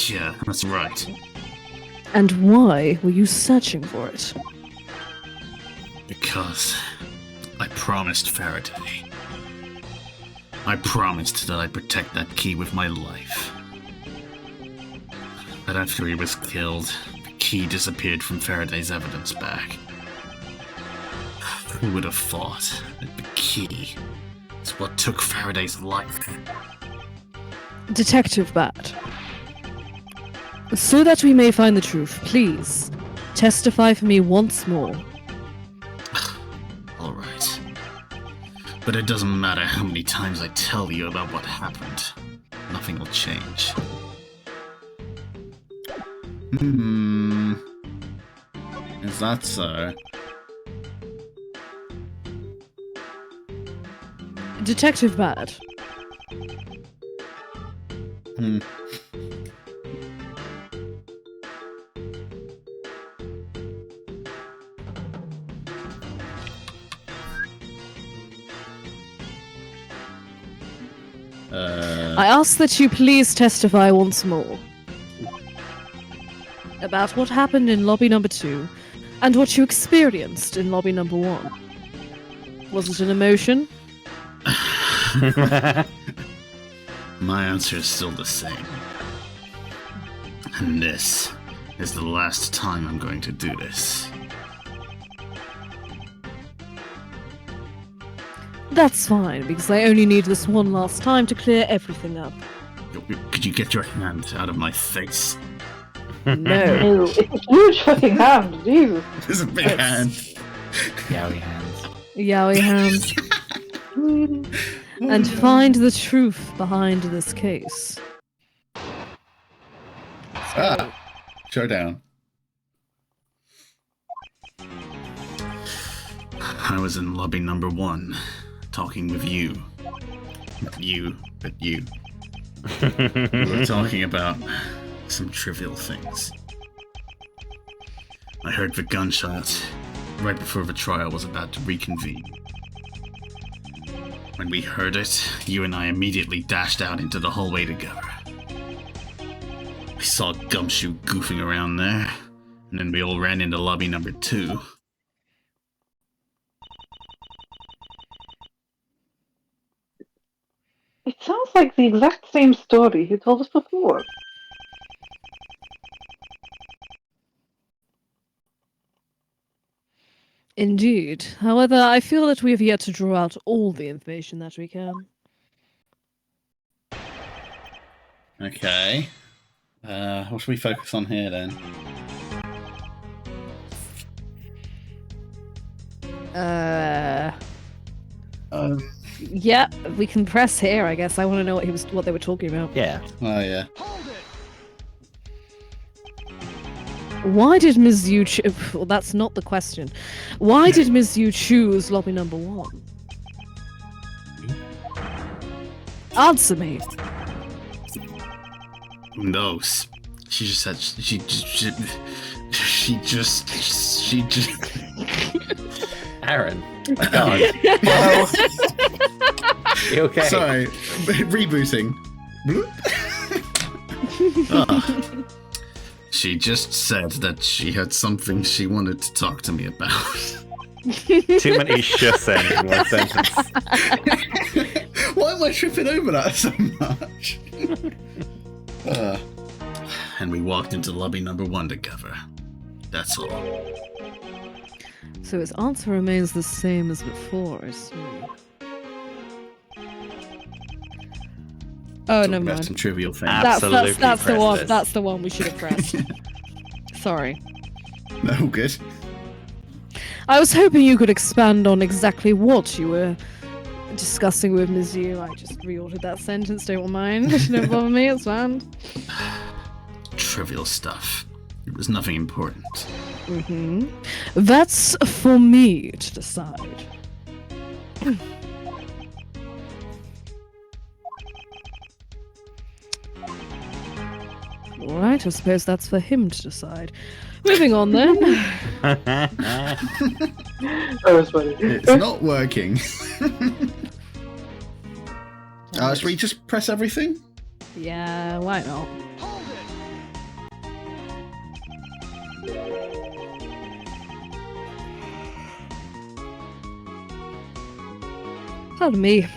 Yeah, that's right. And why were you searching for it? Because I promised Faraday. I promised that I'd protect that key with my life. But after he was killed, the key disappeared from Faraday's evidence bag. Who would have thought that the key is what took Faraday's life? Detective Bat. So that we may find the truth, please testify for me once more. Alright. But it doesn't matter how many times I tell you about what happened. Nothing will change. Is that so? Detective Bat. I ask that you please testify once more about what happened in lobby number 2 and what you experienced in lobby number 1. Was it an emotion? My answer is still the same. And this is the last time I'm going to do this. That's fine, because I only need this one last time to clear everything up. Could you get your hand out of my face? No. Ew, it's a huge fucking hand, Jesus. It's a big hand. Yowie hands. Yowie hands. And find the truth behind this case. Showdown. I was in lobby number 1, talking with you. Not you, but you. We were talking about some trivial things. I heard the gunshot right before the trial was about to reconvene. When we heard it, you and I immediately dashed out into the hallway together. We saw Gumshoe goofing around there, and then we all ran into lobby number 2. It sounds like the exact same story you told us before. Indeed. However, I feel that we have yet to draw out all the information that we can. Okay. What should we focus on here then? Yeah, we can press here, I guess. I want to know what they were talking about. Yeah. Oh yeah. Why did Ms. Yu well, that's not the question. Why did Ms. Yu choose lobby number 1? Answer me. Who knows? She just said she just Aaron. God. You okay? Sorry, rebooting. She just said that she had something she wanted to talk to me about. Too many shus in one sentence. Why am I tripping over that so much? And we walked into lobby number 1 together. That's all. So his answer remains the same as before, I see. Oh, Talk never about mind. some trivial things. Absolutely That's the press one. this. That's the one we should have pressed. Sorry. No good. I was hoping you could expand on exactly what you were discussing with Ms. Yu. I just reordered that sentence, don't mind. Don't bother me, it's fine. Trivial stuff. It was nothing important. That's for me to decide. Alright, I suppose that's for him to decide. Moving on then. That was funny. It's not working. Should we just press everything? Yeah, why not? Pardon me.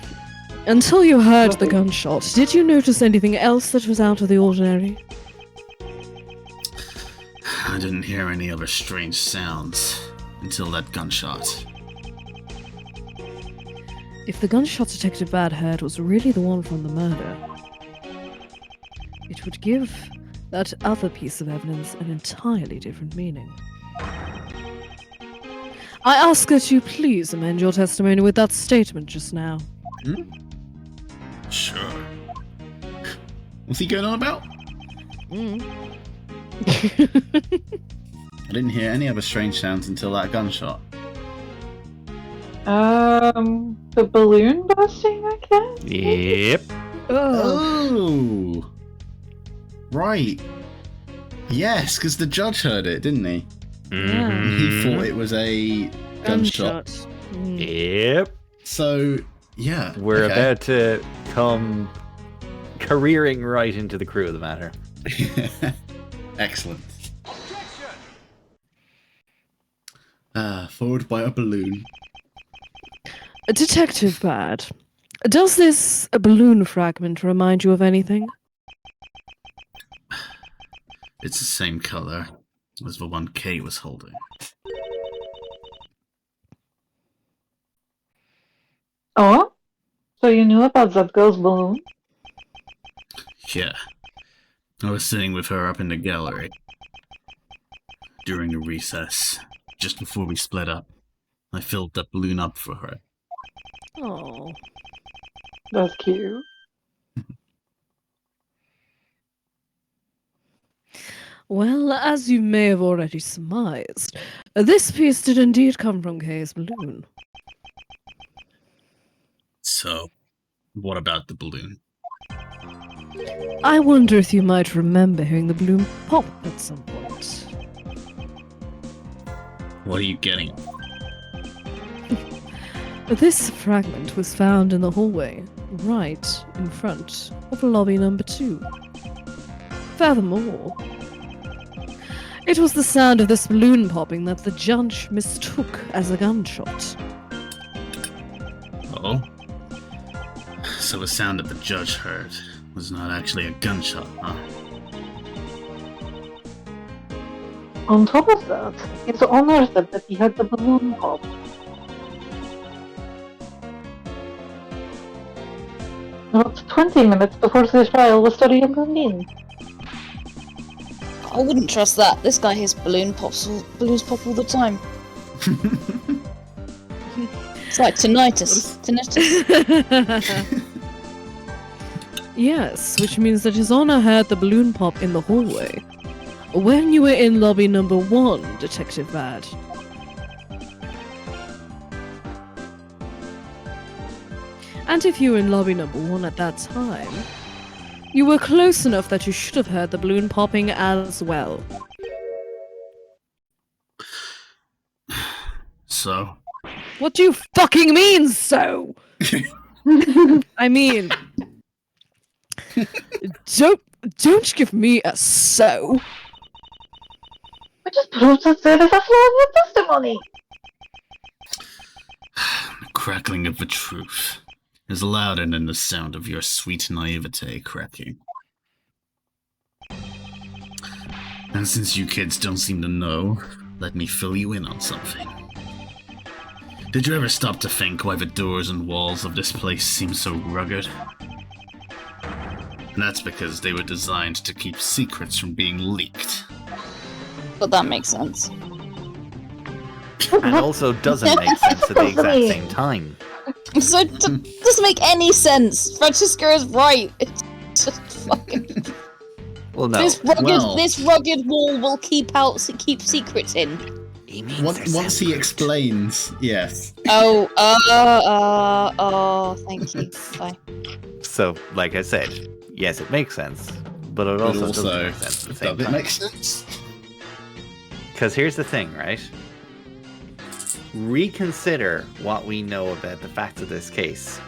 Until you heard the gunshot, did you notice anything else that was out of the ordinary? I didn't hear any other strange sounds until that gunshot. If the gunshot Detective Bad heard was really the one from the murder, it would give that other piece of evidence an entirely different meaning. I ask that you please amend your testimony with that statement just now. Sure. What's he going on about? I didn't hear any other strange sounds until that gunshot. The balloon busting, I guess? Yep. Oh! Right. Yes, because the judge heard it, didn't he? Mhm. He thought it was a gunshot. Yep. So, yeah. We're okay. about to come careering right into the crew of the matter. Excellent. Forward by a balloon. Detective Bad, does this balloon fragment remind you of anything? It's the same color as the one Kay was holding. Oh? So you knew about that girl's balloon? Yeah. I was sitting with her up in the gallery during a recess, just before we split up. I filled that balloon up for her. Oh. That's cute. Well, as you may have already surmised, this piece did indeed come from Kay's balloon. So, what about the balloon? I wonder if you might remember hearing the balloon pop at some point. What are you getting? This fragment was found in the hallway, right in front of lobby number 2. Furthermore, it was the sound of this balloon popping that the judge mistook as a gunshot. Oh? So the sound that the judge heard was not actually a gunshot, huh? On top of that, his owner said that he had the balloon pop. Not 20 minutes before the trial was starting to begin. I wouldn't trust that. This guy hears balloons pop all the time. It's like tinnitus. Yes, which means that his honor heard the balloon pop in the hallway. When you were in lobby number 1, Detective Bad. And if you were in lobby number 1 at that time, you were close enough that you should have heard the balloon popping as well. So? What do you fucking mean, so? I mean, don't give me a so. Which just proves that there is a flaw in your testimony. The crackling of the truth is louder than the sound of your sweet naivete cracking. And since you kids don't seem to know, let me fill you in on something. Did you ever stop to think why the doors and walls of this place seem so rugged? And that's because they were designed to keep secrets from being leaked. But that makes sense. And also doesn't make sense at the exact same time. So it doesn't make any sense. Francesca is right. It's just fucking... Well, no. This rugged wall will keep secrets in. He means Once he explains, yes. Oh, thank you. Bye. So, like I said, yes, it makes sense, but it But also also, doesn't make sense at the same does it time. make sense? Because here's the thing, right? Reconsider what we know about the facts of this case,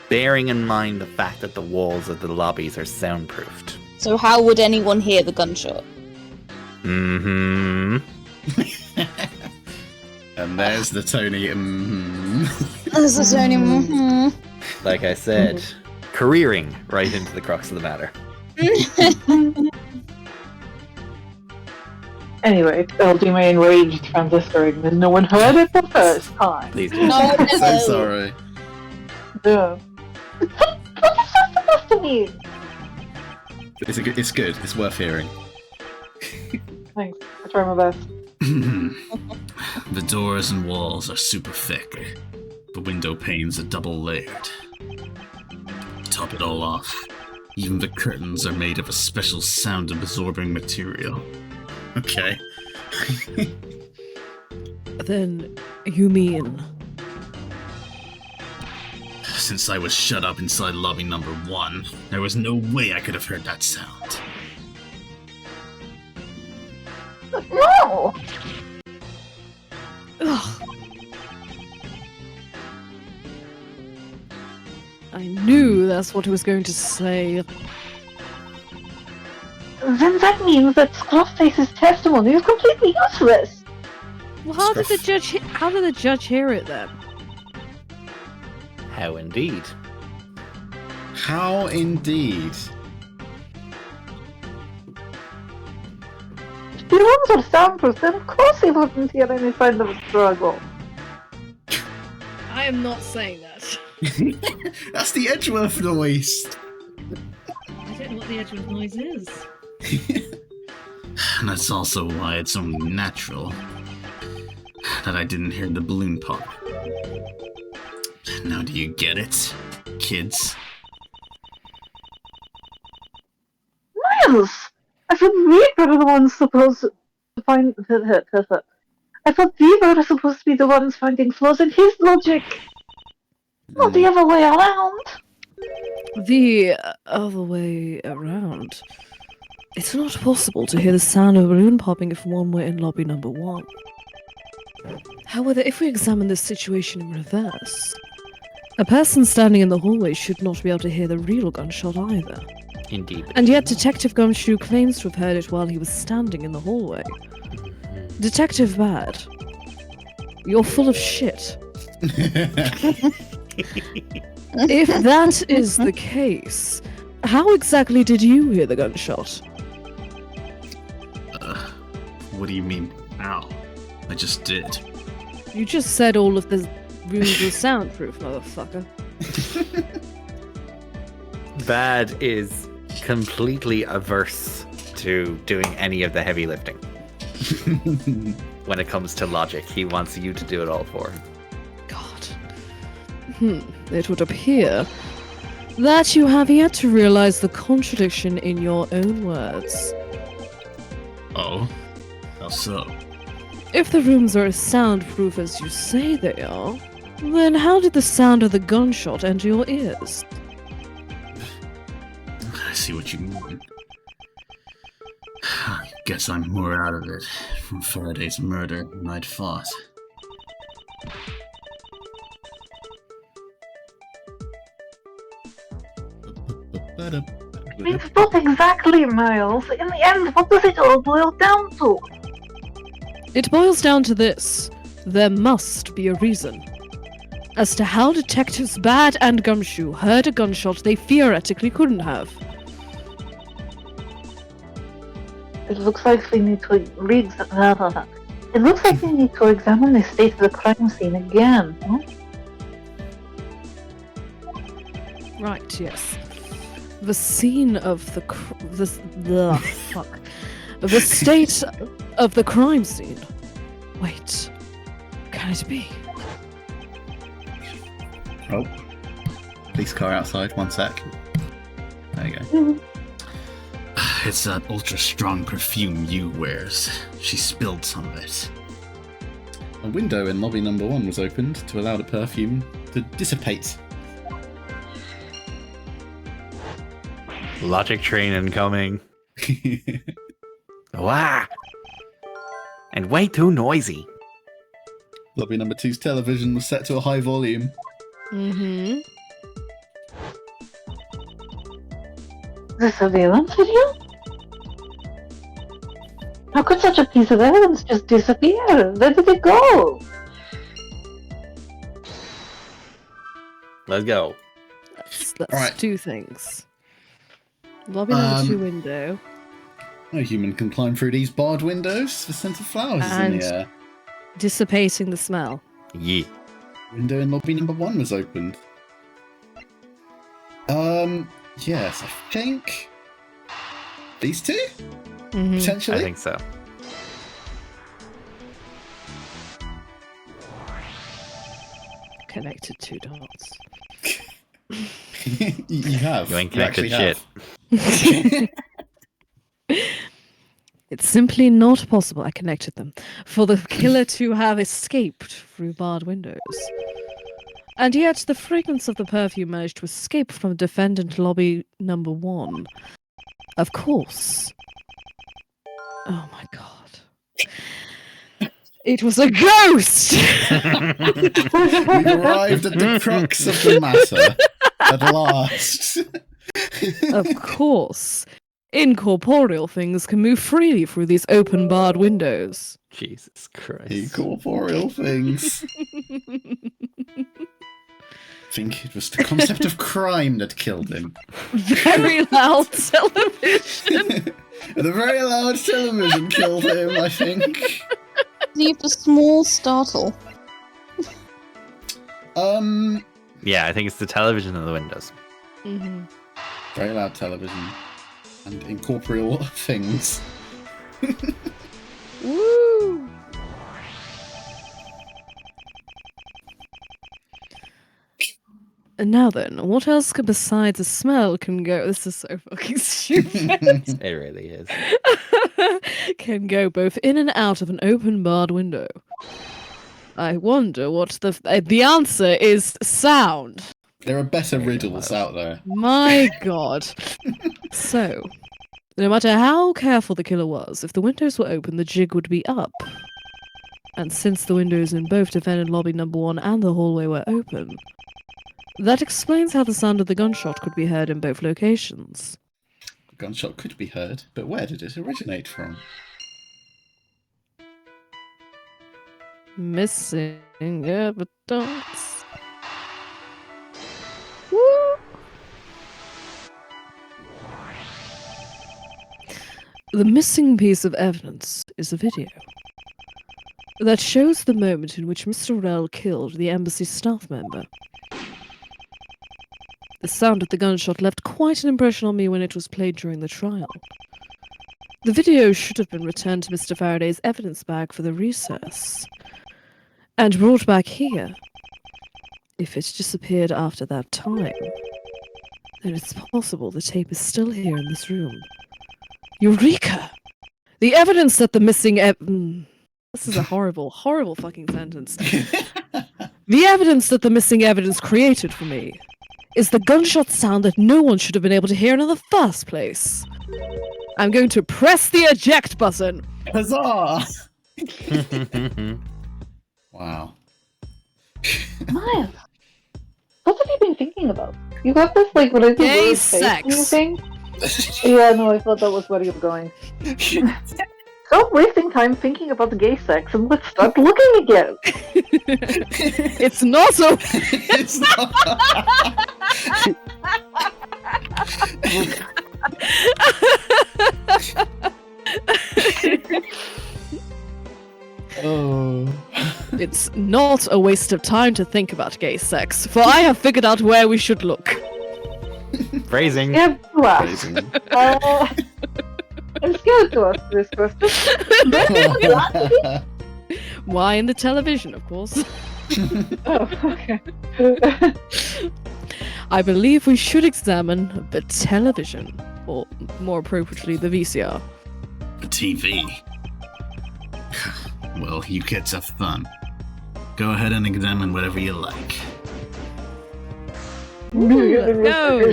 bearing in mind the fact that the walls of the lobbies are soundproofed. So how would anyone hear the gunshot? Mm-hmm. And there's the Tony. This is only. Like I said, careering right into the crux of the matter. Anyway, I'll do my enraged transistoring, and no one heard it the first time. Please do. No, So sorry. Yeah. What is that supposed to mean? It's good. It's worth hearing. Thanks. I try my best. The doors and walls are super thick. The window panes are double layered. Top it all off. Even the curtains are made of a special sound-absorbing material. Okay. Then, you mean... Since I was shut up inside lobby number 1, there was no way I could have heard that sound. No! Ugh. I knew that's what he was going to say. Then that means that Scruffface's testimony is completely useless. Well, how did the judge hear it then? How indeed. How indeed? If the rooms are soundproof, then of course he wouldn't hear any sign of a struggle. I am not saying that. That's the Edgeworth noise! I don't know what the Edgeworth noise is. And that's also why it's only natural that I didn't hear the balloon pop. Now do you get it, kids? Miles! I thought we were the ones supposed to find... I thought we were supposed to be the ones finding flaws in his logic. Not the other way around. The other way around. It's not possible to hear the sound of a balloon popping if one were in lobby number 1. However, if we examine this situation in reverse, a person standing in the hallway should not be able to hear the real gunshot either. Indeed. And yet Detective Gumshoe claims to have heard it while he was standing in the hallway. Detective Bad, you're full of shit. If that is the case, how exactly did you hear the gunshot? What do you mean, ow? I just did. You just said all of the rooms were soundproof, motherfucker. Bad is completely averse to doing any of the heavy lifting. When it comes to logic, he wants you to do it all for him. God. It would appear that you have yet to realize the contradiction in your own words. Oh? How so? If the rooms are as soundproof as you say they are, then how did the sound of the gunshot enter your ears? I see what you mean. I guess I'm more out of it from Faraday's murder than I'd thought. It's not exactly, Miles. In the end, what does it all boil down to? It boils down to this. There must be a reason as to how Detectives Bad and Gumshoe heard a gunshot they theoretically couldn't have. It looks like we need to It looks like we need to examine the state of the crime scene again, huh? Right, yes. The scene of the state of the crime scene. Wait, can it be? Oh. Police car outside, one sec. There you go. it's that ultra-strong perfume you wears. She spilled some of it. A window in lobby number 1 was opened to allow the perfume to dissipate. Logic train incoming. Wah! And way too noisy. Lobby number 2's television was set to a high volume. Mm-hmm. The surveillance video? How could such a piece of evidence just disappear? Where did it go? Let's go. Let's Alright. do things. Lobby number 2 window. No human can climb through these barred windows. The scent of flowers is in the air. Dissipating the smell. Yeah. Window in lobby number 1 was opened. Yes, I think these two? Mm-hmm. Potentially? I think so. Connected 2 dots. You have. You ain't You actually connected have. It's simply not possible, I connected them, for the killer to have escaped through barred windows. And yet the fragrance of the perfume managed to escape from defendant lobby number 1. Of course. Oh my god. It was a ghost! We've arrived at the crux of the matter. At last. Of course. Incorporeal things can move freely through these open barred windows. Jesus Christ. Incorporeal things. I think it was the concept of crime that killed him. Very loud television. The very loud television killed him, I think. Leave a small startle. Yeah, I think it's the television in the windows. Mm-hmm. Very loud television. And incorporeal things. Woo! And now then, what else besides a smell can go? This is so fucking stupid. It really is. Can go both in and out of an open barred window. I wonder what the answer is. Sound. There are better riddles out there. My god. So, no matter how careful the killer was, if the windows were open, the jig would be up. And since the windows in both defendant lobby number 1 and the hallway were open, that explains how the sound of the gunshot could be heard in both locations. The gunshot could be heard, but where did it originate from? Missing evidence. Woo! The missing piece of evidence is a video that shows the moment in which Mr. Rell killed the embassy staff member. The sound of the gunshot left quite an impression on me when it was played during the trial. The video should have been returned to Mr. Faraday's evidence bag for the recess, and brought back here. If it disappeared after that time, then it's possible the tape is still here in this room. Eureka! The evidence that the missing This is a horrible, horrible fucking sentence. The evidence that the missing evidence created for me is the gunshot sound that no one should have been able to hear in the first place. I'm going to press the eject button. Huzzah! Wow. Miles, what have you been thinking about? You got this like what is the Gay word face sex. in your thing? Yeah, no, I thought that was where you were going. Stop wasting time thinking about the gay sex and let's start looking again. It's not a... It's not. Oh. It's not a waste of time to think about gay sex, for I have figured out where we should look. Phrasing. Yeah, wow. Amazing. I'm scared to ask this question. Why in the television, of course. Oh, okay. I believe we should examine the television. or more appropriately, the VCR. The TV. Well, you kids have fun. Go ahead and examine whatever you like. Go!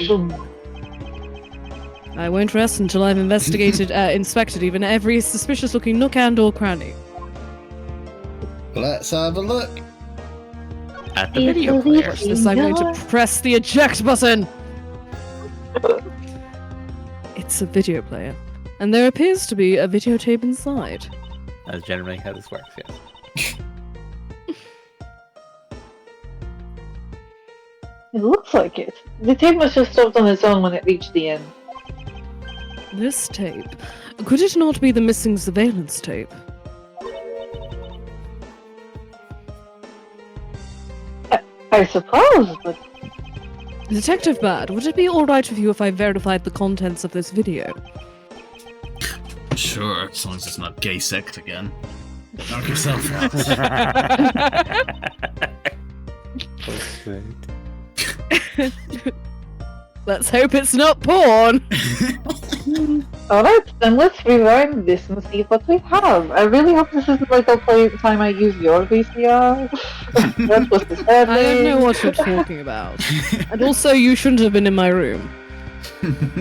I won't rest until I've inspected even every suspicious-looking nook and or cranny. Let's have a look. At the video player. Watch this, I'm going to press the eject button! It's a video player. And there appears to be a videotape inside. That's generally how this works, yes. It looks like it. The tape must have stopped on its own when it reached the end. This tape. Could it not be the missing surveillance tape? I suppose, but Detective Bad, would it be alright with you if I verified the contents of this video? Sure, as long as it's not gay sex again. Knock yourself out. Let's hope it's not porn! alright, then let's rewind this and see what we have. I really hope this isn't like the time I use your VCR. That was disturbing. I don't know what you're talking about. And also, you shouldn't have been in my room.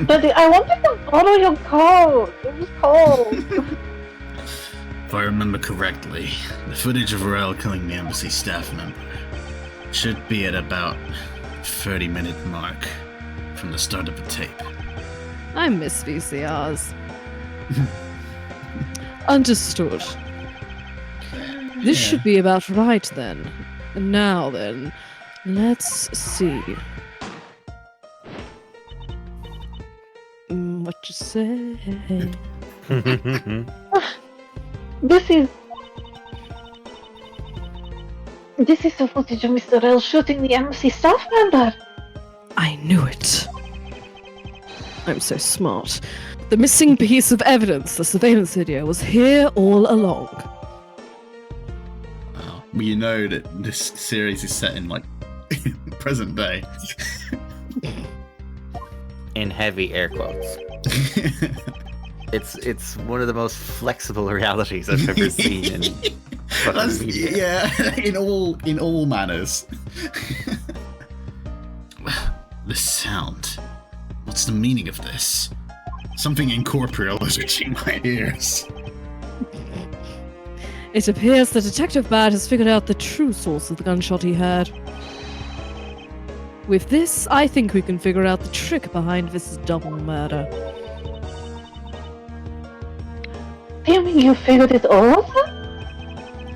But I wanted to follow your code. It was cold. If I remember correctly, the footage of Rael killing the embassy staff member should be at about 30-minute mark from the start of the tape. I miss VCRs. Understood. This should be about right then. Now then, let's see. What you say? This is the footage of Mr. Rael shooting the embassy staff member. I knew it. I'm so smart. The missing piece of evidence, the surveillance video, was here all along. Well, you know that this series is set in, like, present day. In heavy air quotes. It's one of the most flexible realities I've ever seen in fucking media. Yeah, in all manners. The sound. What's the meaning of this? Something incorporeal is reaching my ears. It appears that Detective Bad has figured out the true source of the gunshot he heard. With this, I think we can figure out the trick behind this double murder. Do you mean you figured it all out?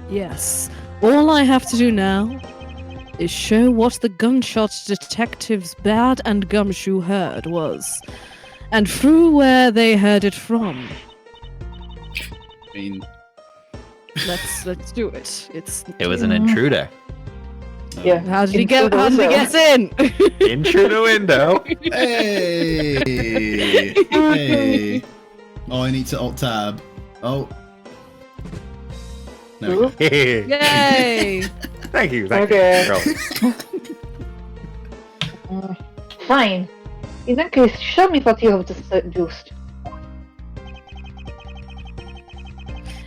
Yes. All I have to do now is show what the gunshot detectives Bad and Gumshoe heard was, and through where they heard it from. I mean, Let's do it. It was an intruder. Yeah. How did he Into get? the How did he window. get in? In through the window. hey, hey. Oh, I need to alt tab. Oh. There we go. Yay! Thank you. Okay. Girl. Fine. In that case, show me what you have deduced.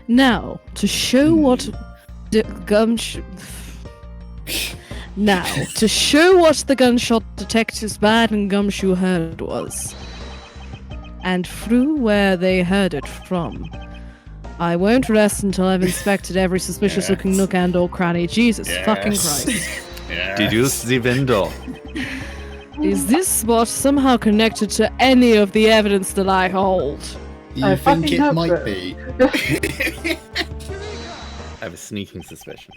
Now, to show what Now, to show what the gunshot detectives Bad and Gumshoe heard was, and through where they heard it from. I won't rest until I've inspected every suspicious-looking nook and or cranny. Jesus fucking Christ. Yes. Deduce the window. Is this spot somehow connected to any of the evidence that I hold? You I think fucking it hope might so. be? I have a sneaking suspicion.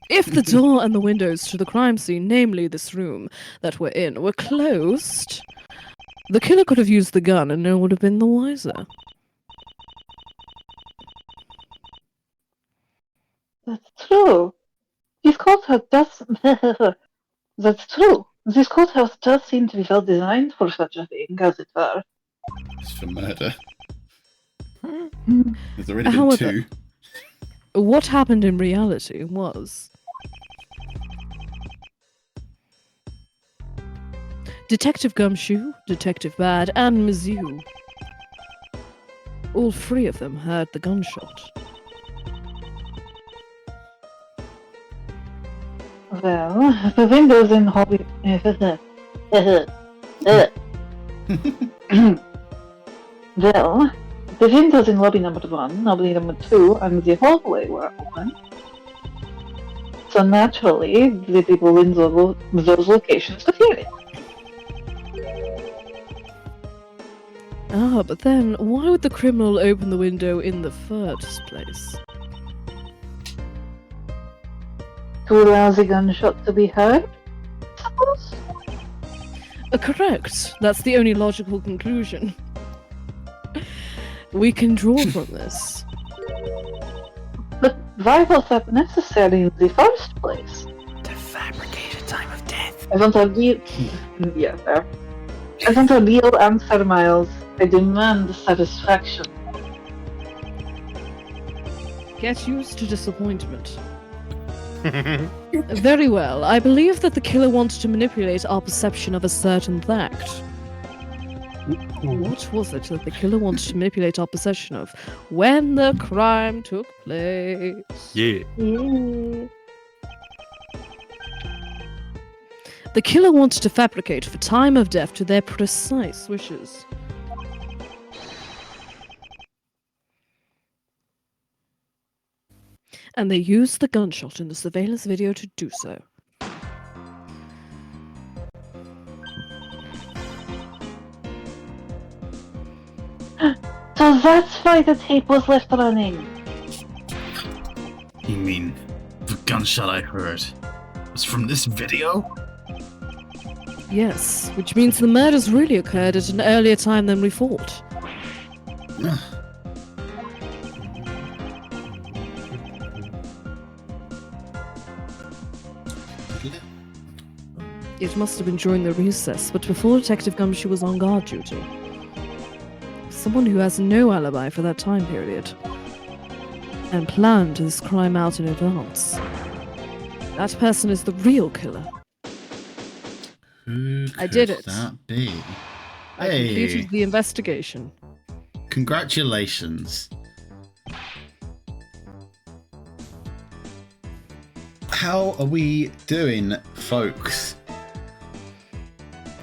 If the door and the windows to the crime scene, namely this room that we're in, were closed, the killer could have used the gun and no one would have been the wiser. That's true. This courthouse does. That's true. This courthouse does seem to be well designed for such a thing, as it were. It's for murder. There's already been However- two. What happened in reality was... Detective Gumshoe, Detective Bad, and Mizzou. All three of them heard the gunshot. Well, the windows in hobby. Well, the windows in lobby number 1, lobby number 2, and the hallway were open. So naturally, the people in those locations could hear it. Ah, but then why would the criminal open the window in the first place? To allow the gunshot to be heard, suppose? Correct. That's the only logical conclusion we can draw from this. But why was that necessary in the first place? To fabricate a time of death. I want a real... Yeah, fair. I want a real answer, Miles. I demand satisfaction. Get used to disappointment. Very well. I believe that the killer wanted to manipulate our perception of a certain fact. What was it that the killer wanted to manipulate our perception of when the crime took place? Yeah. The killer wanted to fabricate the time of death to their precise wishes. And they used the gunshot in the surveillance video to do so. So that's why the tape was left running. You mean the gunshot I heard was from this video? Yes, which means the murders really occurred at an earlier time than we thought. It must have been during the recess, but before Detective Gumshoe was on guard duty. Someone who has no alibi for that time period. And planned this crime out in advance. That person is the real killer. Who I did could it. that be? I completed the investigation. Congratulations. How are we doing, folks?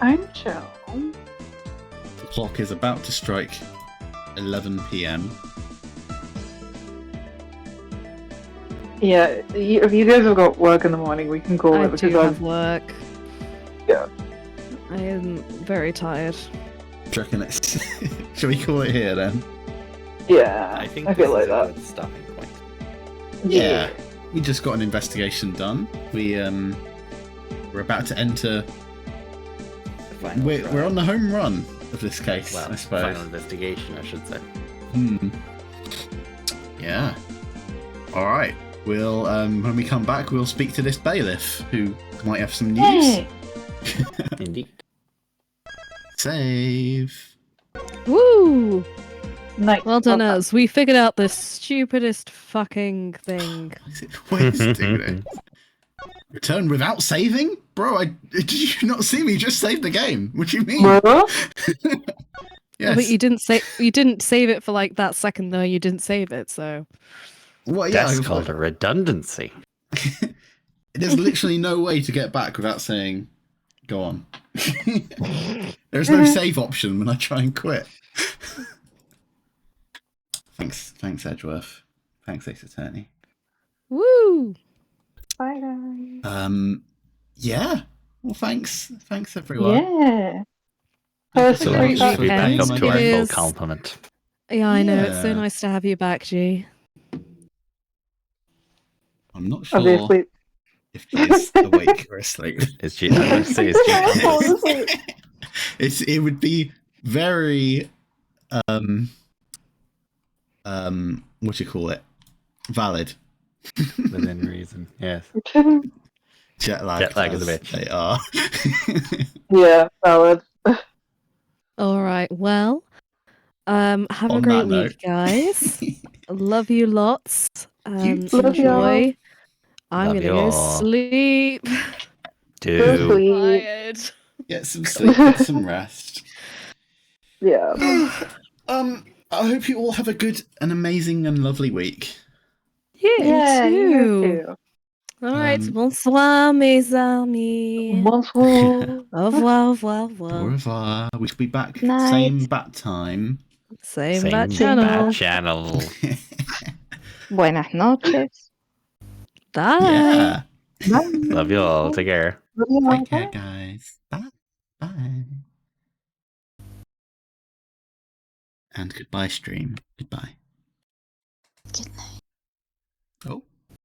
I'm chill. The clock is about to strike 11 p.m. Yeah, if you guys have got work in the morning, we can call I it because do have I've... work. Yeah. I am very tired. Do you reckon it's... Shall we call it here then? Yeah, I think I feel this like is a that. good stopping point. Yeah. We just got an investigation done. We're about to enter... The final We're trial. on the home run of this case, Well, I suppose. final investigation, I should say. Yeah. All right. We'll when we come back, we'll speak to this bailiff who might have some news. Hey! Indeed. Save. Woo! Nice. Well done, Well us. We figured out the stupidest fucking thing. What is it doing it? Return without saving, bro? Did you not see me just save the game? What do you mean? Well, Yes. But you didn't save it for like that second though. You didn't save it, so Well, yeah. That's called a redundancy. There's literally no way to get back without saying, "Go on." There's no save option when I try and quit. Thanks, Edgeworth. Thanks, Ace Attorney. woo! bye guys. Yeah. Well, thanks everyone. Yeah. So Perfect. We should be back And up to our it full is- complement. Yeah, I know. It's so Yeah. nice to have you back, G. I'm not sure Obviously. if she's awake or asleep. Is she? I'm going to say, is she? Honestly. It would be very what do you call it? Valid. Within reason, yes. Jet lag. Jet lag is a as bitch. They are. Yeah, valid. All right. Well, have a On great that note. week, guys. Love you lots. You too. Love y'all. Enjoy. I'm Love gonna you go all. sleep. Go Do. sleep. Tired. Get some sleep, get some rest. Yeah. I hope you all have a good and amazing and lovely week. Yeah, You you too. too. All right. Bonsoir, mes amis. Bonsoir. Au revoir, au revoir, au Au revoir. revoir. We shall be back Night. same bat time. Same Same bat bad channel. channel. Buenas noches. Bye. Yeah. Love you all. Take care. Take care, guys. Bye. Bye. And goodbye, stream. Goodbye. Good night. Oh.